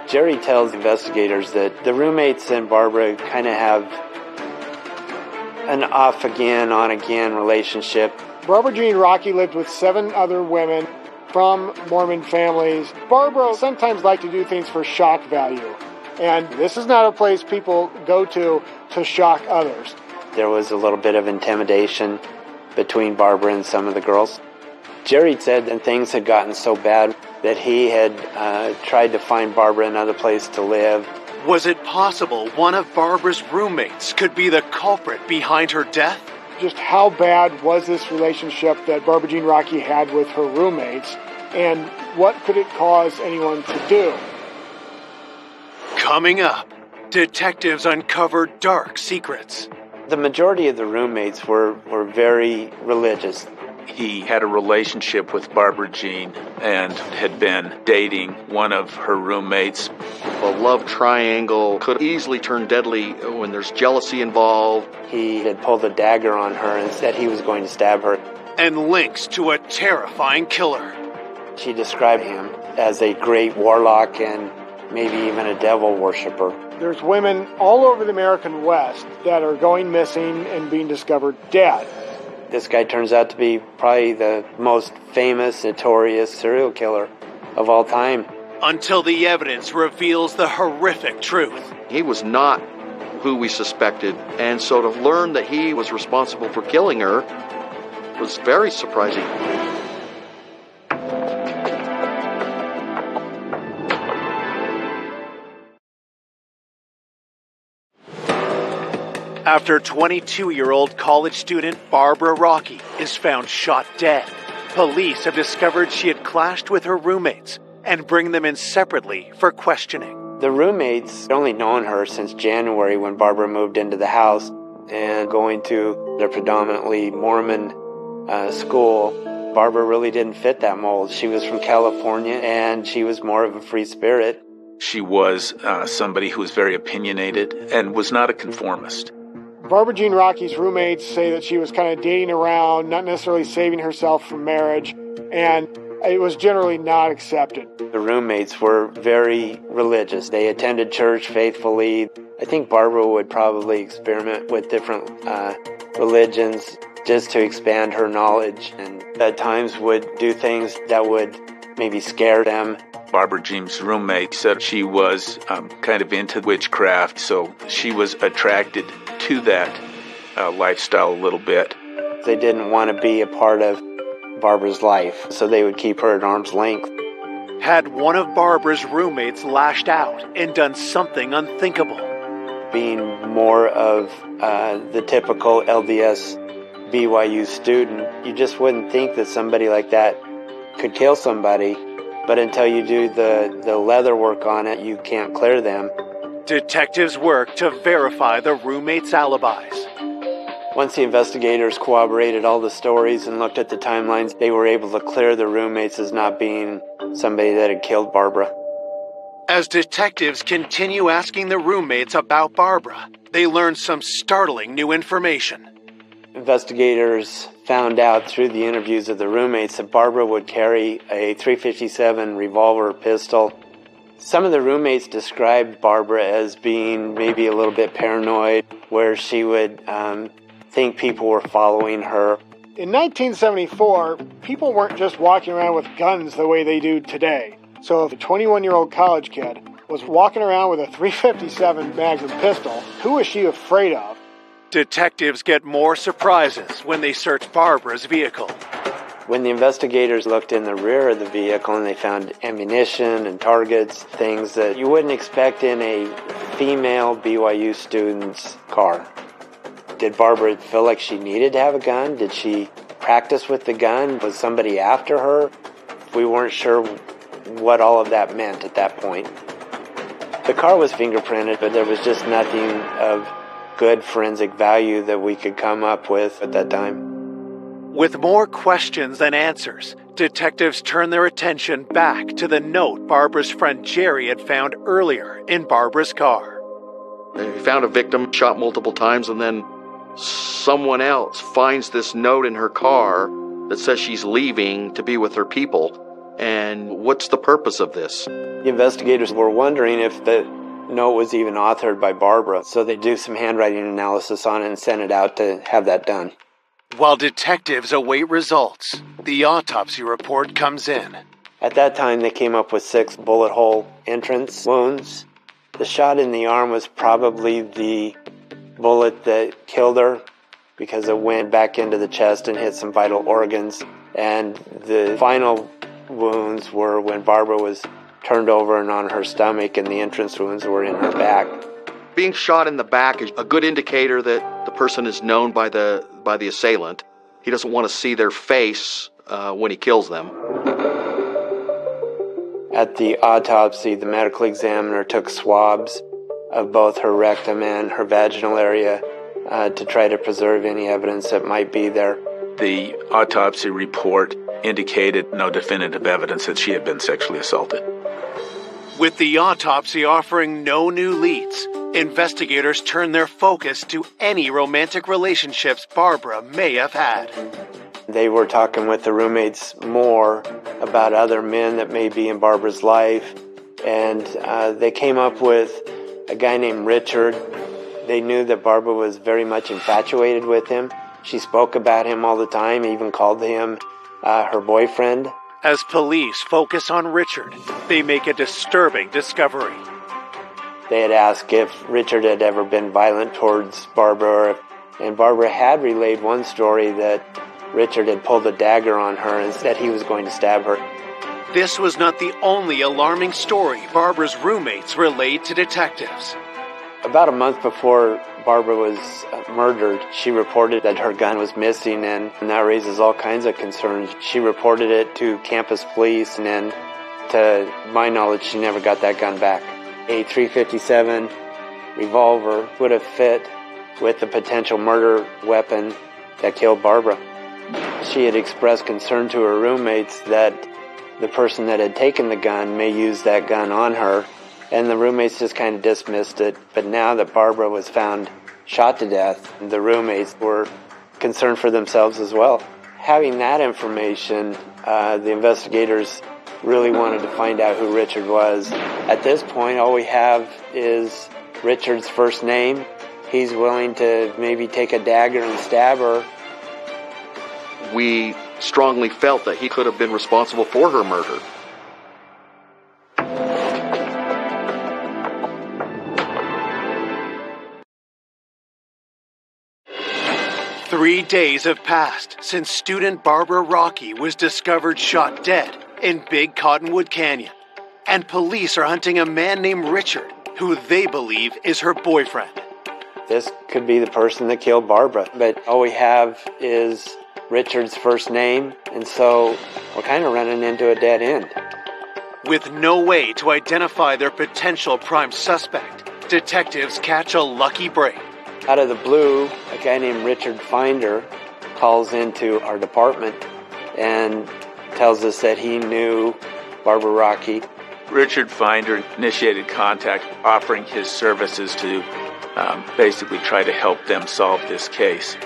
Jerry tells investigators that the roommates and Barbara kind of have an off-again, on-again relationship. Barbara Jean Rockey lived with 7 other women from Mormon families. Barbara sometimes liked to do things for shock value, and this is not a place people go to shock others. There was a little bit of intimidation between Barbara and some of the girls. Jerry said that things had gotten so bad that he had tried to find Barbara another place to live. Was it possible one of Barbara's roommates could be the culprit behind her death? Just how bad was this relationship that Barbara Jean Rockey had with her roommates, and what could it cause anyone to do? Coming up, detectives uncover dark secrets. The majority of the roommates were very religious. He had a relationship with Barbara Jean and had been dating one of her roommates. A love triangle could easily turn deadly when there's jealousy involved. He had pulled a dagger on her and said he was going to stab her. And links to a terrifying killer. She described him as a great warlock and maybe even a devil worshiper. There's women all over the American West that are going missing and being discovered dead. This guy turns out to be probably the most famous, notorious serial killer of all time. Until the evidence reveals the horrific truth. He was not who we suspected, and so to learn that he was responsible for killing her was very surprising. After 22-year-old college student Barbara Rockey is found shot dead, police have discovered she had clashed with her roommates and bring them in separately for questioning. The roommates had only known her since January when Barbara moved into the house, and going to their predominantly Mormon school, Barbara really didn't fit that mold. She was from California and she was more of a free spirit. She was somebody who was very opinionated and was not a conformist. Barbara Jean Rockey's roommates say that she was kind of dating around, not necessarily saving herself from marriage, and it was generally not accepted. The roommates were very religious. They attended church faithfully. I think Barbara would probably experiment with different religions just to expand her knowledge, and at times would do things that would maybe scare them. Barbara Jean's roommate said she was kind of into witchcraft, so she was attracted to that lifestyle a little bit. They didn't want to be a part of Barbara's life, so they would keep her at arm's length. Had one of Barbara's roommates lashed out and done something unthinkable? Being more of the typical LDS BYU student, you just wouldn't think that somebody like that could kill somebody, but until you do the leather work on it, you can't clear them. Detectives work to verify the roommates' alibis. Once the investigators corroborated all the stories and looked at the timelines, they were able to clear the roommates as not being somebody that had killed Barbara. As detectives continue asking the roommates about Barbara, they learn some startling new information. Investigators found out through the interviews of the roommates that Barbara would carry a .357 revolver pistol. Some of the roommates described Barbara as being maybe a little bit paranoid, where she would think people were following her. In 1974, people weren't just walking around with guns the way they do today. So if a 21-year-old college kid was walking around with a .357 Magnum pistol, who was she afraid of? Detectives get more surprises when they search Barbara's vehicle. When the investigators looked in the rear of the vehicle and they found ammunition and targets, things that you wouldn't expect in a female BYU student's car. Did Barbara feel like she needed to have a gun? Did she practice with the gun? Was somebody after her? We weren't sure what all of that meant at that point. The car was fingerprinted, but there was just nothing of good forensic value that we could come up with at that time. With more questions than answers, detectives turn their attention back to the note Barbara's friend Jerry had found earlier in Barbara's car. They found a victim, shot multiple times, and then someone else finds this note in her car that says she's leaving to be with her people. And what's the purpose of this? The investigators were wondering if the note was even authored by Barbara, so they do some handwriting analysis on it and sent it out to have that done. While detectives await results, the autopsy report comes in. At that time, they came up with 6 bullet hole entrance wounds. The shot in the arm was probably the bullet that killed her because it went back into the chest and hit some vital organs. And the final wounds were when Barbara was turned over and on her stomach, and the entrance wounds were in her back. Being shot in the back is a good indicator that the person is known by the assailant. He doesn't want to see their face when he kills them. At the autopsy, the medical examiner took swabs of both her rectum and her vaginal area to try to preserve any evidence that might be there. The autopsy report indicated no definitive evidence that she had been sexually assaulted. With the autopsy offering no new leads, investigators turned their focus to any romantic relationships Barbara may have had. They were talking with the roommates more about other men that may be in Barbara's life, and they came up with a guy named Richard. They knew that Barbara was very much infatuated with him. She spoke about him all the time, even called him her boyfriend. As police focus on Richard, they make a disturbing discovery. They had asked if Richard had ever been violent towards Barbara, and Barbara had relayed one story that Richard had pulled a dagger on her and that he was going to stab her. This was not the only alarming story Barbara's roommates relayed to detectives. About a month before Barbara was murdered, she reported that her gun was missing, and that raises all kinds of concerns. She reported it to campus police, and then, to my knowledge, she never got that gun back. A .357 revolver would have fit with the potential murder weapon that killed Barbara. She had expressed concern to her roommates that the person that had taken the gun may use that gun on her, and the roommates just kind of dismissed it. But now that Barbara was found shot to death, the roommates were concerned for themselves as well. Having that information, the investigators really wanted to find out who Richard was. At this point, all we have is Richard's first name. He's willing to maybe take a dagger and stab her. We strongly felt that he could have been responsible for her murder. Three days have passed since student Barbara Rockey was discovered shot dead in Big Cottonwood Canyon, and police are hunting a man named Richard, who they believe is her boyfriend. This could be the person that killed Barbara, but all we have is Richard's first name, and so we're kind of running into a dead end. With no way to identify their potential prime suspect, detectives catch a lucky break. Out of the blue, a guy named Richard Finder calls into our department and tells us that he knew Barbara Rockey. Richard Finder initiated contact, offering his services to basically try to help them solve this case.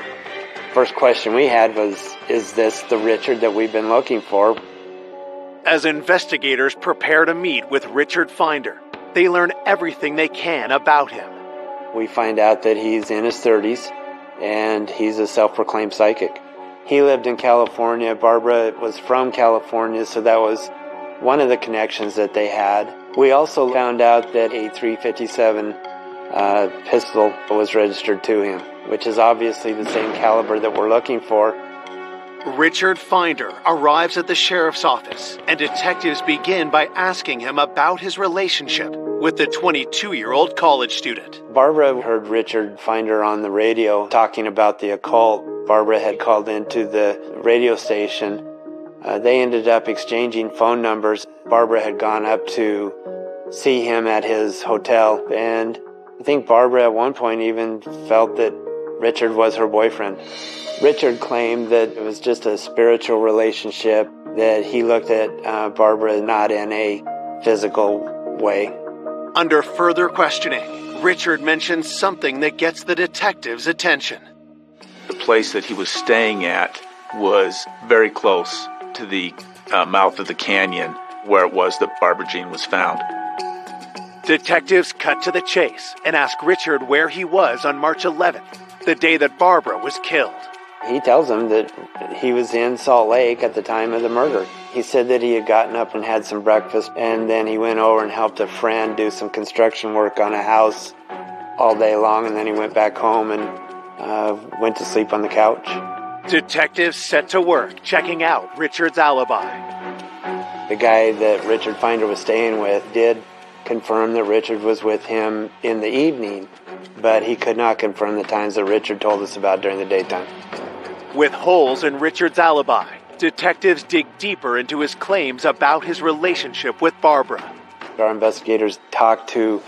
First question we had was, is this the Richard that we've been looking for? As investigators prepare to meet with Richard Finder, they learn everything they can about him. We find out that he's in his 30s, and he's a self-proclaimed psychic. He lived in California. Barbara was from California, so that was one of the connections that they had. We also found out that a .357 pistol was registered to him, which is obviously the same caliber that we're looking for. Richard Finder arrives at the sheriff's office, and detectives begin by asking him about his relationship with the 22-year-old college student. Barbara heard Richard Finder on the radio talking about the occult. Barbara had called into the radio station. They ended up exchanging phone numbers. Barbara had gone up to see him at his hotel, and I think Barbara at one point even felt that Richard was her boyfriend. Richard claimed that it was just a spiritual relationship, that he looked at Barbara not in a physical way. Under further questioning, Richard mentions something that gets the detectives' attention. The place that he was staying at was very close to the mouth of the canyon where it was that Barbara Jean was found. Detectives cut to the chase and ask Richard where he was on March 11th, the day that Barbara was killed. He tells them that he was in Salt Lake at the time of the murder. He said that he had gotten up and had some breakfast, and then he went over and helped a friend do some construction work on a house all day long, and then he went back home and went to sleep on the couch. Detectives set to work checking out Richard's alibi. The guy that Richard Finder was staying with did confirm that Richard was with him in the evening, but he could not confirm the times that Richard told us about during the daytime. With holes in Richard's alibi, detectives dig deeper into his claims about his relationship with Barbara. Our investigators talked to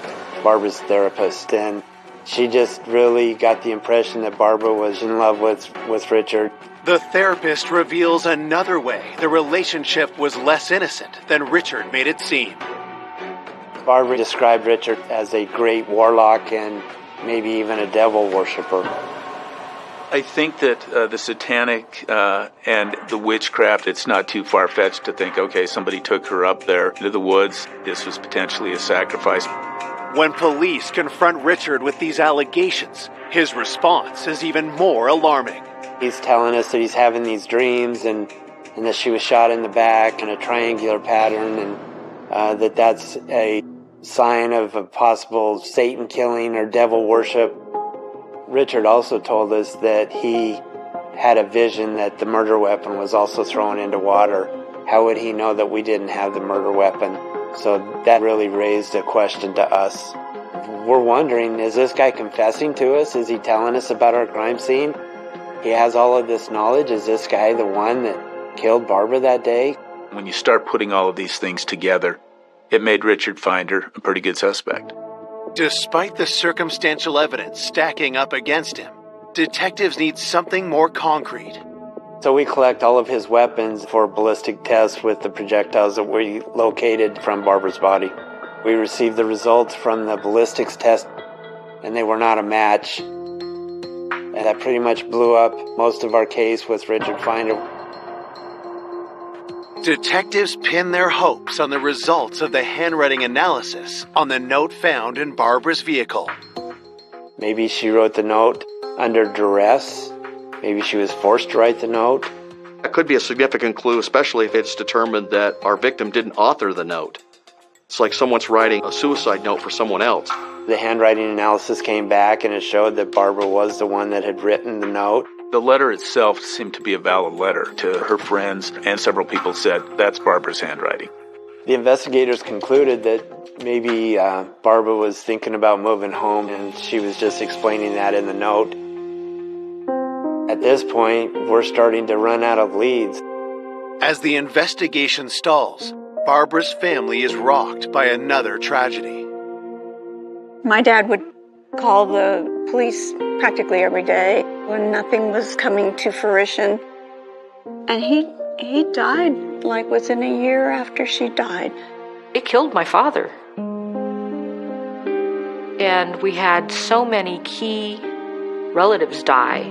Barbara's therapist, and she just really got the impression that Barbara was in love with Richard. The therapist reveals another way the relationship was less innocent than Richard made it seem. Barbara described Richard as a great warlock and maybe even a devil worshiper. I think that the satanic and the witchcraft, it's not too far-fetched to think, okay, somebody took her up there into the woods. This was potentially a sacrifice. When police confront Richard with these allegations, his response is even more alarming. He's telling us that he's having these dreams and that she was shot in the back in a triangular pattern, and that's a sign of a possible Satan killing or devil worship. Richard also told us that he had a vision that the murder weapon was also thrown into water. How would he know that we didn't have the murder weapon? So that really raised a question to us. We're wondering, is this guy confessing to us? Is he telling us about our crime scene? He has all of this knowledge. Is this guy the one that killed Barbara that day? When you start putting all of these things together, it made Richard Finder a pretty good suspect. Despite the circumstantial evidence stacking up against him, detectives need something more concrete. So we collect all of his weapons for ballistic tests with the projectiles that we located from Barbara's body. We received the results from the ballistics test, and they were not a match. And that pretty much blew up most of our case with Richard Finder. Detectives pin their hopes on the results of the handwriting analysis on the note found in Barbara's vehicle. Maybe she wrote the note under duress. Maybe she was forced to write the note. That could be a significant clue, especially if it's determined that our victim didn't author the note. It's like someone's writing a suicide note for someone else. The handwriting analysis came back and it showed that Barbara was the one that had written the note. The letter itself seemed to be a valid letter to her friends, and several people said that's Barbara's handwriting. The investigators concluded that maybe Barbara was thinking about moving home and she was just explaining that in the note. At this point, we're starting to run out of leads. As the investigation stalls, Barbara's family is rocked by another tragedy. My dad would call the police practically every day when nothing was coming to fruition. And he died like within a year after she died. It killed my father. And we had so many key relatives die,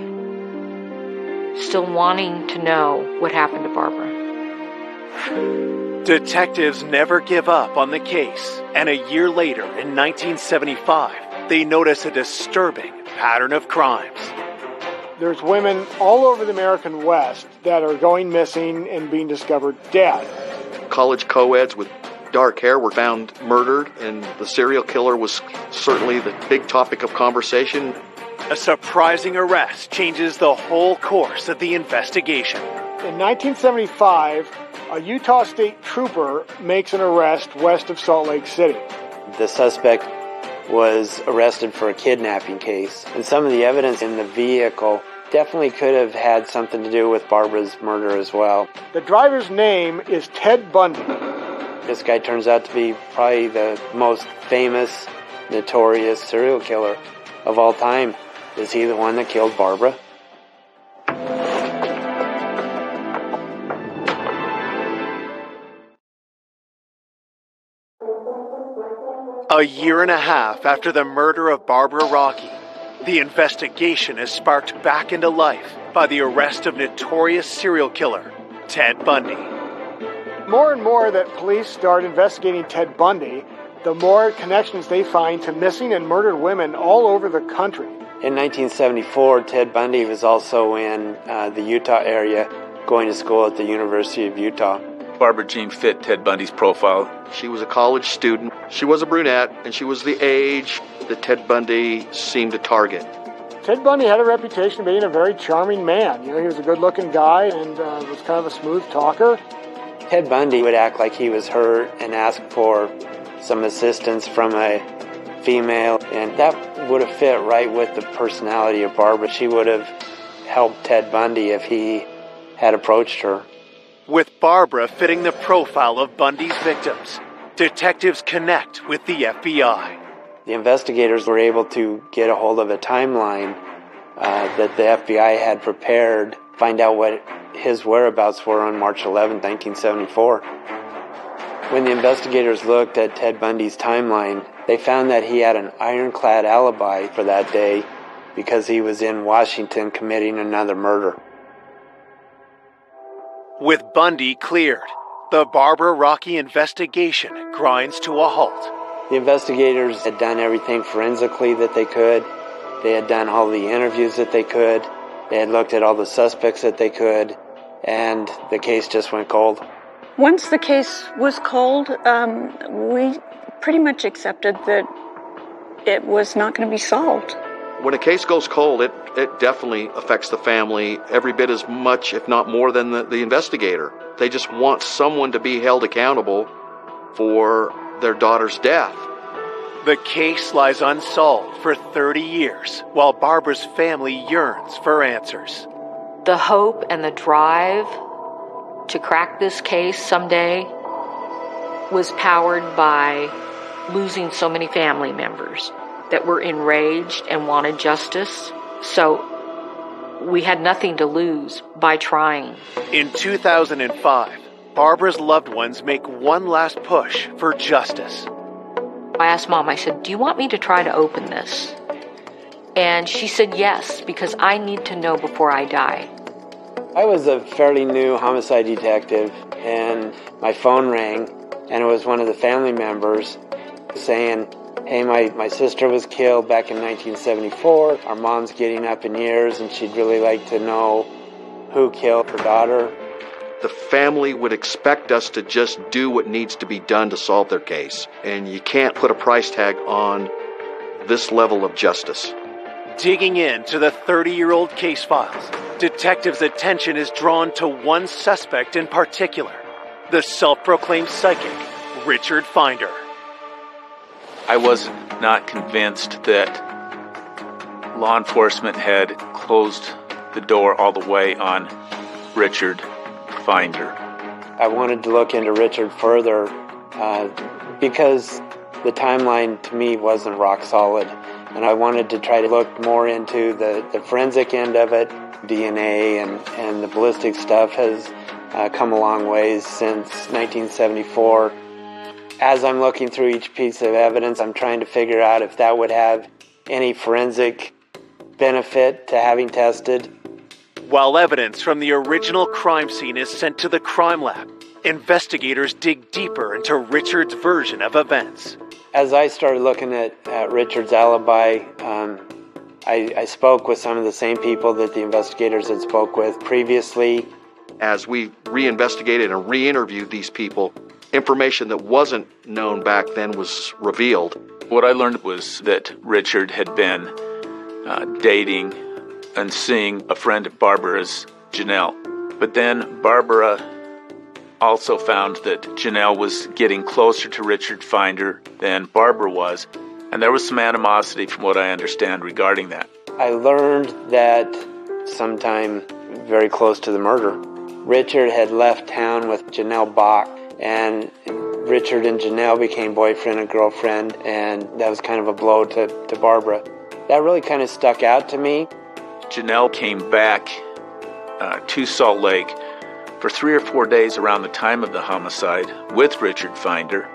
still wanting to know what happened to Barbara. Detectives never give up on the case, and a year later, in 1975, they notice a disturbing pattern of crimes. There's women all over the American West that are going missing and being discovered dead. College co-eds with dark hair were found murdered, and the serial killer was certainly the big topic of conversation. A surprising arrest changes the whole course of the investigation. In 1975, a Utah State trooper makes an arrest west of Salt Lake City. The suspect was arrested for a kidnapping case, and some of the evidence in the vehicle definitely could have had something to do with Barbara's murder as well. The driver's name is Ted Bundy. This guy turns out to be probably the most famous, notorious serial killer of all time. Is he the one that killed Barbara? A year and a half after the murder of Barbara Rockey, the investigation is sparked back into life by the arrest of notorious serial killer Ted Bundy. More and more that police start investigating Ted Bundy, the more connections they find to missing and murdered women all over the country. In 1974, Ted Bundy was also in the Utah area, going to school at the University of Utah. Barbara Jean fit Ted Bundy's profile. She was a college student. She was a brunette, and she was the age that Ted Bundy seemed to target. Ted Bundy had a reputation of being a very charming man. You know, he was a good-looking guy and was kind of a smooth talker. Ted Bundy would act like he was hurt and ask for some assistance from a female, and that would have fit right with the personality of Barbara. She would have helped Ted Bundy if he had approached her. With Barbara fitting the profile of Bundy's victims, detectives connect with the FBI. The investigators were able to get a hold of a timeline that the FBI had prepared find out what his whereabouts were on March 11, 1974. When the investigators looked at Ted Bundy's timeline, they found that he had an ironclad alibi for that day because he was in Washington committing another murder. With Bundy cleared, the Barbara Rockey investigation grinds to a halt. The investigators had done everything forensically that they could. They had done all the interviews that they could. They had looked at all the suspects that they could, and the case just went cold. Once the case was cold, we pretty much accepted that it was not going to be solved. When a case goes cold, it definitely affects the family every bit as much, if not more, than the investigator. They just want someone to be held accountable for their daughter's death. The case lies unsolved for 30 years, while Barbara's family yearns for answers. The hope and the drive to crack this case someday was powered by losing so many family members that were enraged and wanted justice. So we had nothing to lose by trying. In 2005, Barbara's loved ones make one last push for justice. I asked Mom, I said, do you want me to try to open this? And she said yes, because I need to know before I die. I was a fairly new homicide detective, and my phone rang, and it was one of the family members saying, hey, my sister was killed back in 1974. Our mom's getting up in years, and she'd really like to know who killed her daughter. The family would expect us to just do what needs to be done to solve their case. And you can't put a price tag on this level of justice. Digging into the 30-year-old case files, detectives' attention is drawn to one suspect in particular, the self-proclaimed psychic, Richard Finder. I was not convinced that law enforcement had closed the door all the way on Richard Finder. I wanted to look into Richard further because the timeline to me wasn't rock solid, and I wanted to try to look more into the forensic end of it. DNA and the ballistic stuff has come a long ways since 1974. As I'm looking through each piece of evidence, I'm trying to figure out if that would have any forensic benefit to having tested. While evidence from the original crime scene is sent to the crime lab, investigators dig deeper into Richard's version of events. As I started looking at Richard's alibi, I spoke with some of the same people that the investigators had spoke with previously. As we reinvestigated and re-interviewed these people, information that wasn't known back then was revealed. What I learned was that Richard had been dating and seeing a friend of Barbara's, Janelle. But then Barbara also found that Janelle was getting closer to Richard Finder than Barbara was, and there was some animosity from what I understand regarding that. I learned that sometime very close to the murder, Richard had left town with Janelle Bach, and Richard and Janelle became boyfriend and girlfriend, and that was kind of a blow to Barbara. That really kind of stuck out to me. Janelle came back to Salt Lake for 3 or 4 days around the time of the homicide with Richard Finder,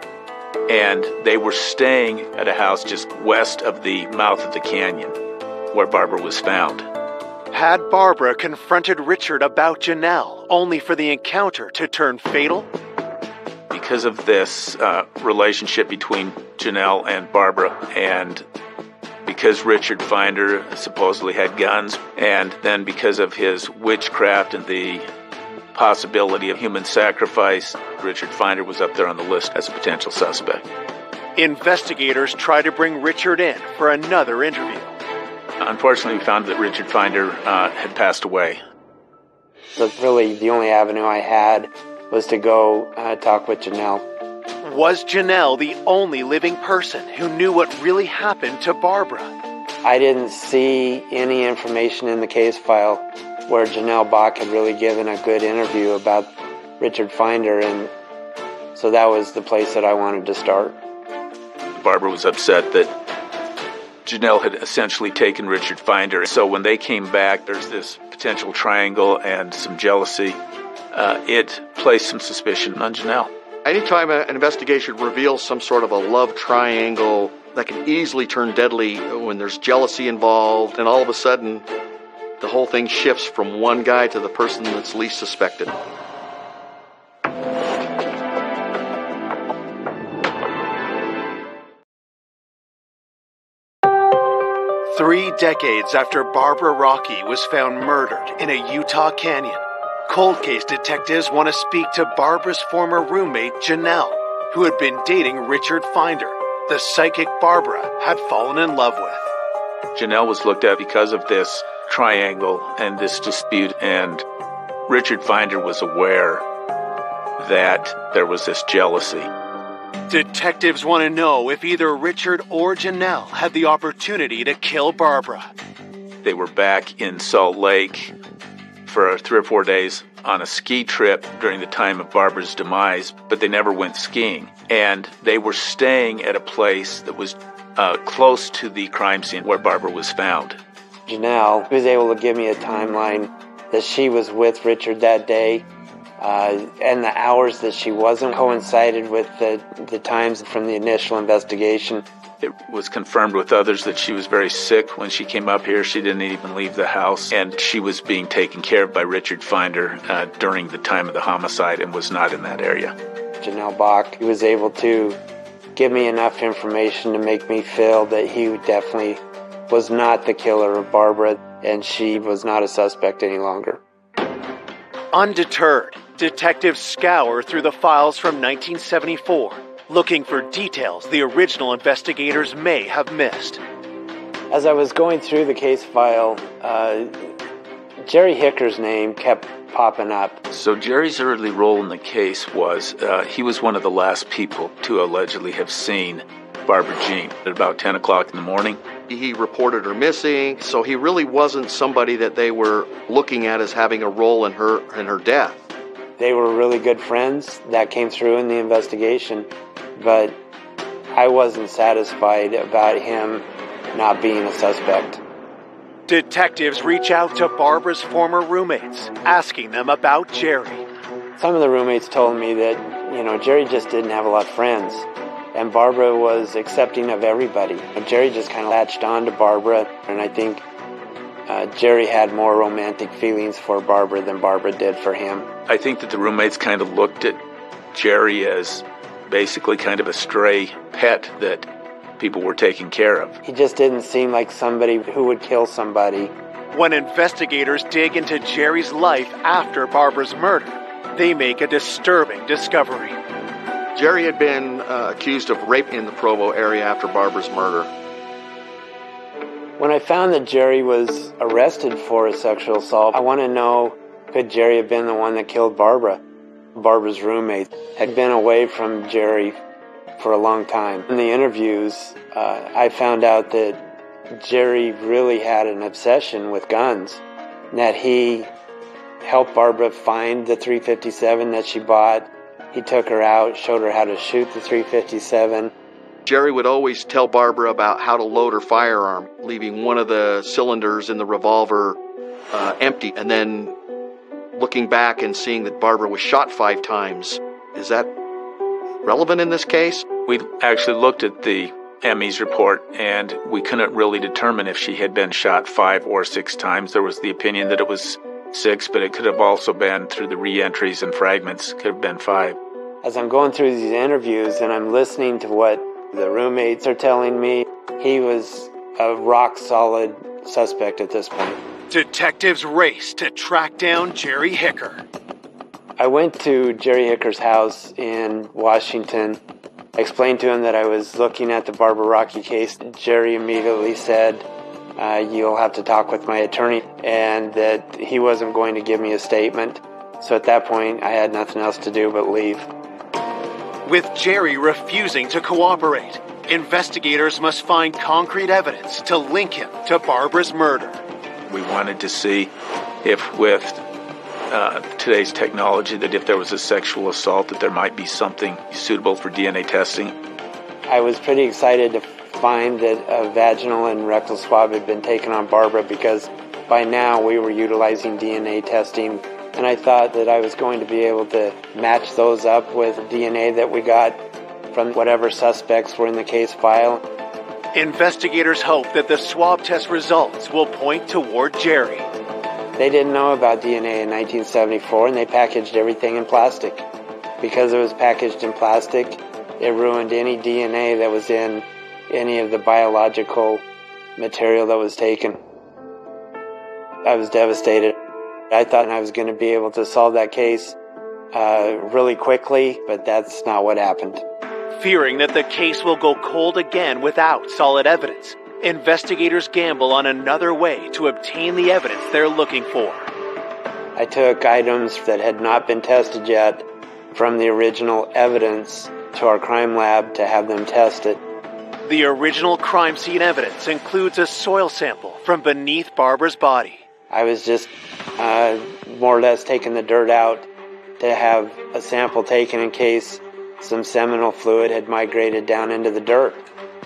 and they were staying at a house just west of the mouth of the canyon where Barbara was found. Had Barbara confronted Richard about Janelle only for the encounter to turn fatal? Because of this relationship between Janelle and Barbara, and because Richard Finder supposedly had guns, and then because of his witchcraft and the possibility of human sacrifice, Richard Finder was up there on the list as a potential suspect. Investigators try to bring Richard in for another interview. Unfortunately, we found that Richard Finder had passed away. But really, the only avenue I had was to go talk with Janelle. Was Janelle the only living person who knew what really happened to Barbara? I didn't see any information in the case file where Janelle Bach had really given a good interview about Richard Finder, and so that was the place that I wanted to start. Barbara was upset that Janelle had essentially taken Richard Finder. So when they came back, there's this potential triangle and some jealousy. It placed some suspicion on Janelle. Anytime an investigation reveals some sort of a love triangle that can easily turn deadly when there's jealousy involved, and all of a sudden the whole thing shifts from one guy to the person that's least suspected. Three decades after Barbara Rocky was found murdered in a Utah canyon, cold case detectives want to speak to Barbara's former roommate, Janelle, who had been dating Richard Finder, the psychic Barbara had fallen in love with. Janelle was looked at because of this triangle and this dispute, and Richard Finder was aware that there was this jealousy. Detectives want to know if either Richard or Janelle had the opportunity to kill Barbara. They were back in Salt Lake for 3 or 4 days on a ski trip during the time of Barbara's demise, but they never went skiing. And they were staying at a place that was close to the crime scene where Barbara was found. Janelle was able to give me a timeline that she was with Richard that day, and the hours that she wasn't coincided with the times from the initial investigation. It was confirmed with others that she was very sick when she came up here. She didn't even leave the house, and she was being taken care of by Richard Finder during the time of the homicide and was not in that area. Janelle Bach was able to give me enough information to make me feel that he definitely was not the killer of Barbara, and she was not a suspect any longer. Undeterred, detectives scour through the files from 1974, looking for details the original investigators may have missed. As I was going through the case file, Jerry Hicker's name kept popping up. So Jerry's early role in the case was he was one of the last people to allegedly have seen Barbara Jean at about 10 o'clock in the morning. He reported her missing, so he really wasn't somebody that they were looking at as having a role in her death. They were really good friends. That came through in the investigation, but I wasn't satisfied about him not being a suspect. Detectives reach out to Barbara's former roommates, asking them about Jerry. Some of the roommates told me that, Jerry just didn't have a lot of friends, and Barbara was accepting of everybody. And Jerry just kind of latched on to Barbara, and I think Jerry had more romantic feelings for Barbara than Barbara did for him. I think that the roommates kind of looked at Jerry as basically kind of a stray pet that people were taking care of. He just didn't seem like somebody who would kill somebody. When investigators dig into Jerry's life after Barbara's murder, they make a disturbing discovery. Jerry had been accused of rape in the Provo area after Barbara's murder. When I found that Jerry was arrested for a sexual assault, I want to know, could Jerry have been the one that killed Barbara? Barbara's roommate had been away from Jerry for a long time. In the interviews, I found out that Jerry really had an obsession with guns, and that he helped Barbara find the .357 that she bought. He took her out, showed her how to shoot the .357. Jerry would always tell Barbara about how to load her firearm, leaving one of the cylinders in the revolver empty, and then looking back and seeing that Barbara was shot 5 times. Is that relevant in this case? We actually looked at the ME's report, and we couldn't really determine if she had been shot 5 or 6 times. There was the opinion that it was 6, but it could have also been through the re-entries and fragments, could have been 5. As I'm going through these interviews and I'm listening to what the roommates are telling me, he was a rock-solid suspect at this point. Detectives race to track down Jerry Hicker. I went to Jerry Hicker's house in Washington. I explained to him that I was looking at the Barbara Rocky case. Jerry immediately said, you'll have to talk with my attorney, and that he wasn't going to give me a statement. So at that point, I had nothing else to do but leave. With Jerry refusing to cooperate, investigators must find concrete evidence to link him to Barbara's murder. We wanted to see if with today's technology, that if there was a sexual assault, that there might be something suitable for DNA testing. I was pretty excited to fine that a vaginal and rectal swab had been taken on Barbara, because by now we were utilizing DNA testing, and I thought that I was going to be able to match those up with DNA that we got from whatever suspects were in the case file. Investigators hope that the swab test results will point toward Jerry. They didn't know about DNA in 1974, and they packaged everything in plastic. Because it was packaged in plastic, it ruined any DNA that was in any of the biological material that was taken. I was devastated. I thought I was going to be able to solve that case really quickly, but that's not what happened. Fearing that the case will go cold again without solid evidence, investigators gamble on another way to obtain the evidence they're looking for. I took items that had not been tested yet from the original evidence to our crime lab to have them tested. The original crime scene evidence includes a soil sample from beneath Barbara's body. I was just more or less taking the dirt out to have a sample taken in case some seminal fluid had migrated down into the dirt.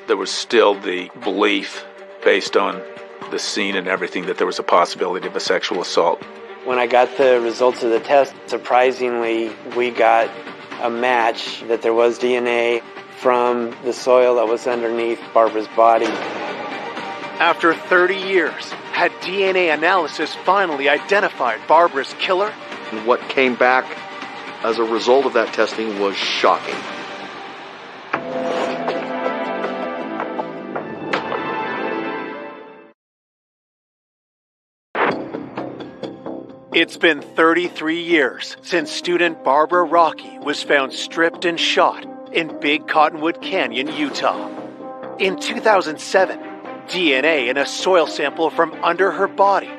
There was still the belief, based on the scene and everything, that there was a possibility of a sexual assault. When I got the results of the test, surprisingly, we got a match that there was DNA from the soil that was underneath Barbara's body. After 30 years, had DNA analysis finally identified Barbara's killer? And what came back as a result of that testing was shocking. It's been 33 years since student Barbara Rockey was found stripped and shot in Big Cottonwood Canyon, Utah. In 2007, DNA in a soil sample from under her body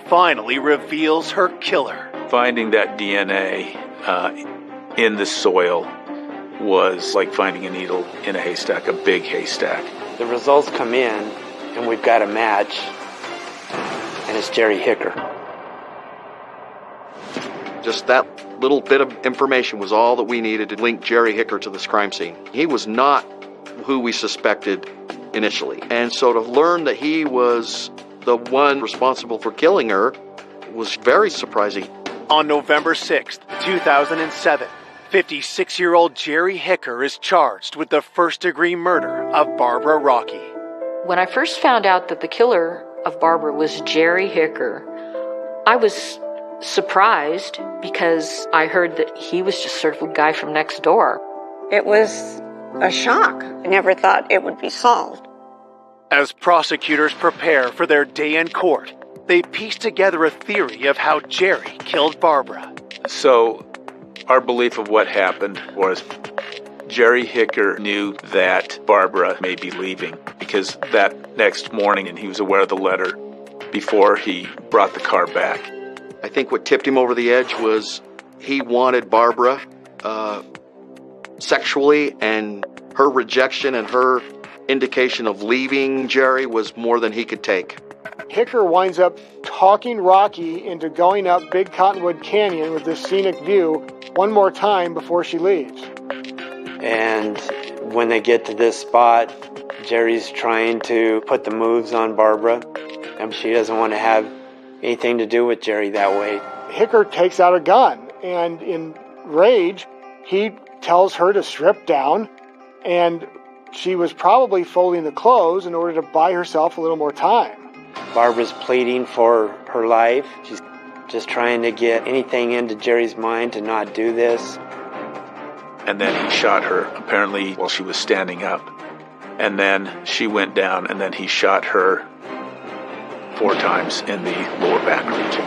finally reveals her killer. Finding that DNA in the soil was like finding a needle in a haystack, a big haystack. The results come in, and we've got a match, and it's Jerry Hicker. Just that little bit of information was all that we needed to link Jerry Hicker to this crime scene. He was not who we suspected initially. And so to learn that he was the one responsible for killing her was very surprising. On November 6th, 2007, 56-year-old Jerry Hicker is charged with the first-degree murder of Barbara Rockey. When I first found out that the killer of Barbara was Jerry Hicker, I was surprised because I heard that he was just sort of a guy from next door. It was a shock. I never thought it would be solved. As prosecutors prepare for their day in court, they piece together a theory of how Jerry killed Barbara. So, our belief of what happened was Jerry Hicker knew that Barbara may be leaving, because that next morning, and he was aware of the letter before he brought the car back. I think what tipped him over the edge was he wanted Barbara sexually, and her rejection and her indication of leaving Jerry was more than he could take. Hicker winds up talking Rockey into going up Big Cottonwood Canyon with this scenic view one more time before she leaves. And when they get to this spot, Jerry's trying to put the moves on Barbara, and she doesn't want to have anything to do with Jerry that way. Hicker takes out a gun, and in rage, he tells her to strip down, and she was probably folding the clothes in order to buy herself a little more time. Barbara's pleading for her life. She's just trying to get anything into Jerry's mind to not do this. And then he shot her, apparently while she was standing up. And then she went down, and then he shot her 4 times in the lower back region.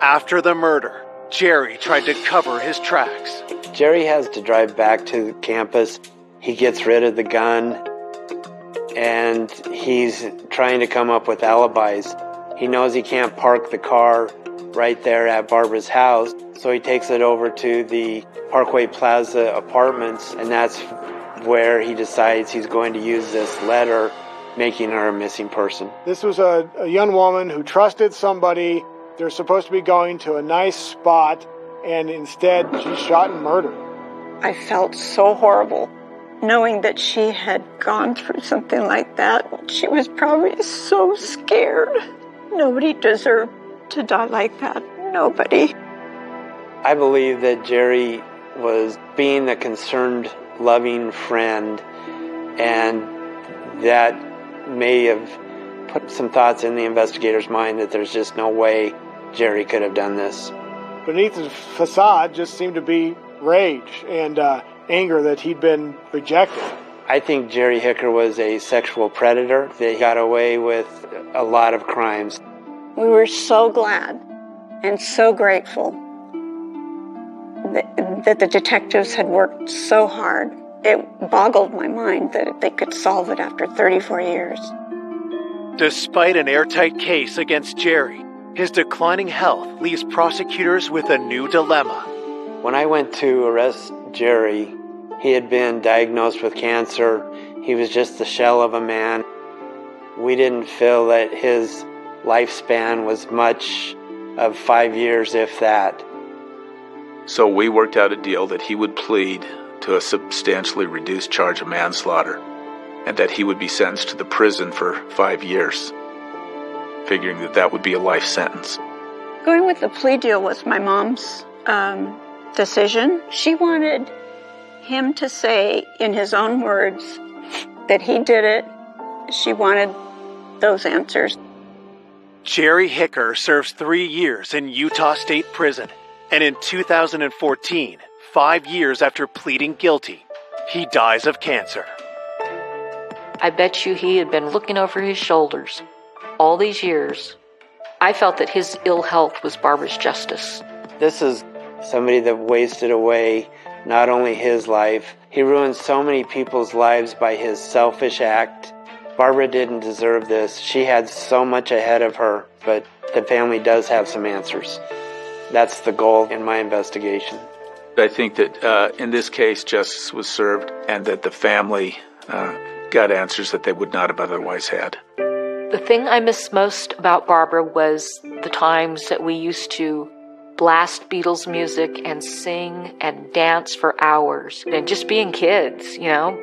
After the murder, Jerry tried to cover his tracks. Jerry has to drive back to campus. He gets rid of the gun, and he's trying to come up with alibis. He knows he can't park the car right there at Barbara's house, so he takes it over to the Parkway Plaza apartments, and that's where he decides he's going to use this letter making her a missing person. This was a young woman who trusted somebody. They're supposed to be going to a nice spot, and instead she's shot and murdered. I felt so horrible. knowing that she had gone through something like that, she was probably so scared. Nobody deserved to die like that. Nobody. I believe that Jerry was being a concerned, loving friend, and that may have put some thoughts in the investigator's mind that there's just no way Jerry could have done this. Beneath his facade just seemed to be rage and anger that he'd been rejected. I think Jerry Hicker was a sexual predator that got away with a lot of crimes. We were so glad and so grateful that the detectives had worked so hard. It boggled my mind that they could solve it after 34 years. Despite an airtight case against Jerry, his declining health leaves prosecutors with a new dilemma. When I went to arrest Jerry, he had been diagnosed with cancer. He was just the shell of a man. We didn't feel that his lifespan was much of 5 years, if that. So we worked out a deal that he would plead to a substantially reduced charge of manslaughter, and that he would be sentenced to the prison for 5 years, figuring that that would be a life sentence. Going with the plea deal was my mom's decision. She wanted him to say in his own words that he did it. She wanted those answers. Jerry Hicker serves 3 years in Utah State Prison, and in 2014, 5 years after pleading guilty, he dies of cancer. I bet you he had been looking over his shoulders all these years. I felt that his ill health was Barbara's justice. This is somebody that wasted away not only his life, he ruined so many people's lives by his selfish act. Barbara didn't deserve this. She had so much ahead of her, but the family does have some answers. That's the goal in my investigation. I think that in this case, justice was served, and that the family got answers that they would not have otherwise had. The thing I miss most about Barbara was the times that we used to blast Beatles music and sing and dance for hours and just being kids, you know.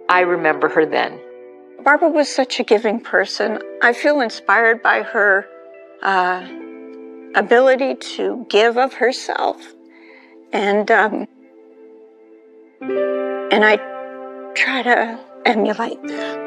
I remember her then. Barbara was such a giving person. I feel inspired by her ability to give of herself. And I try to emulate that.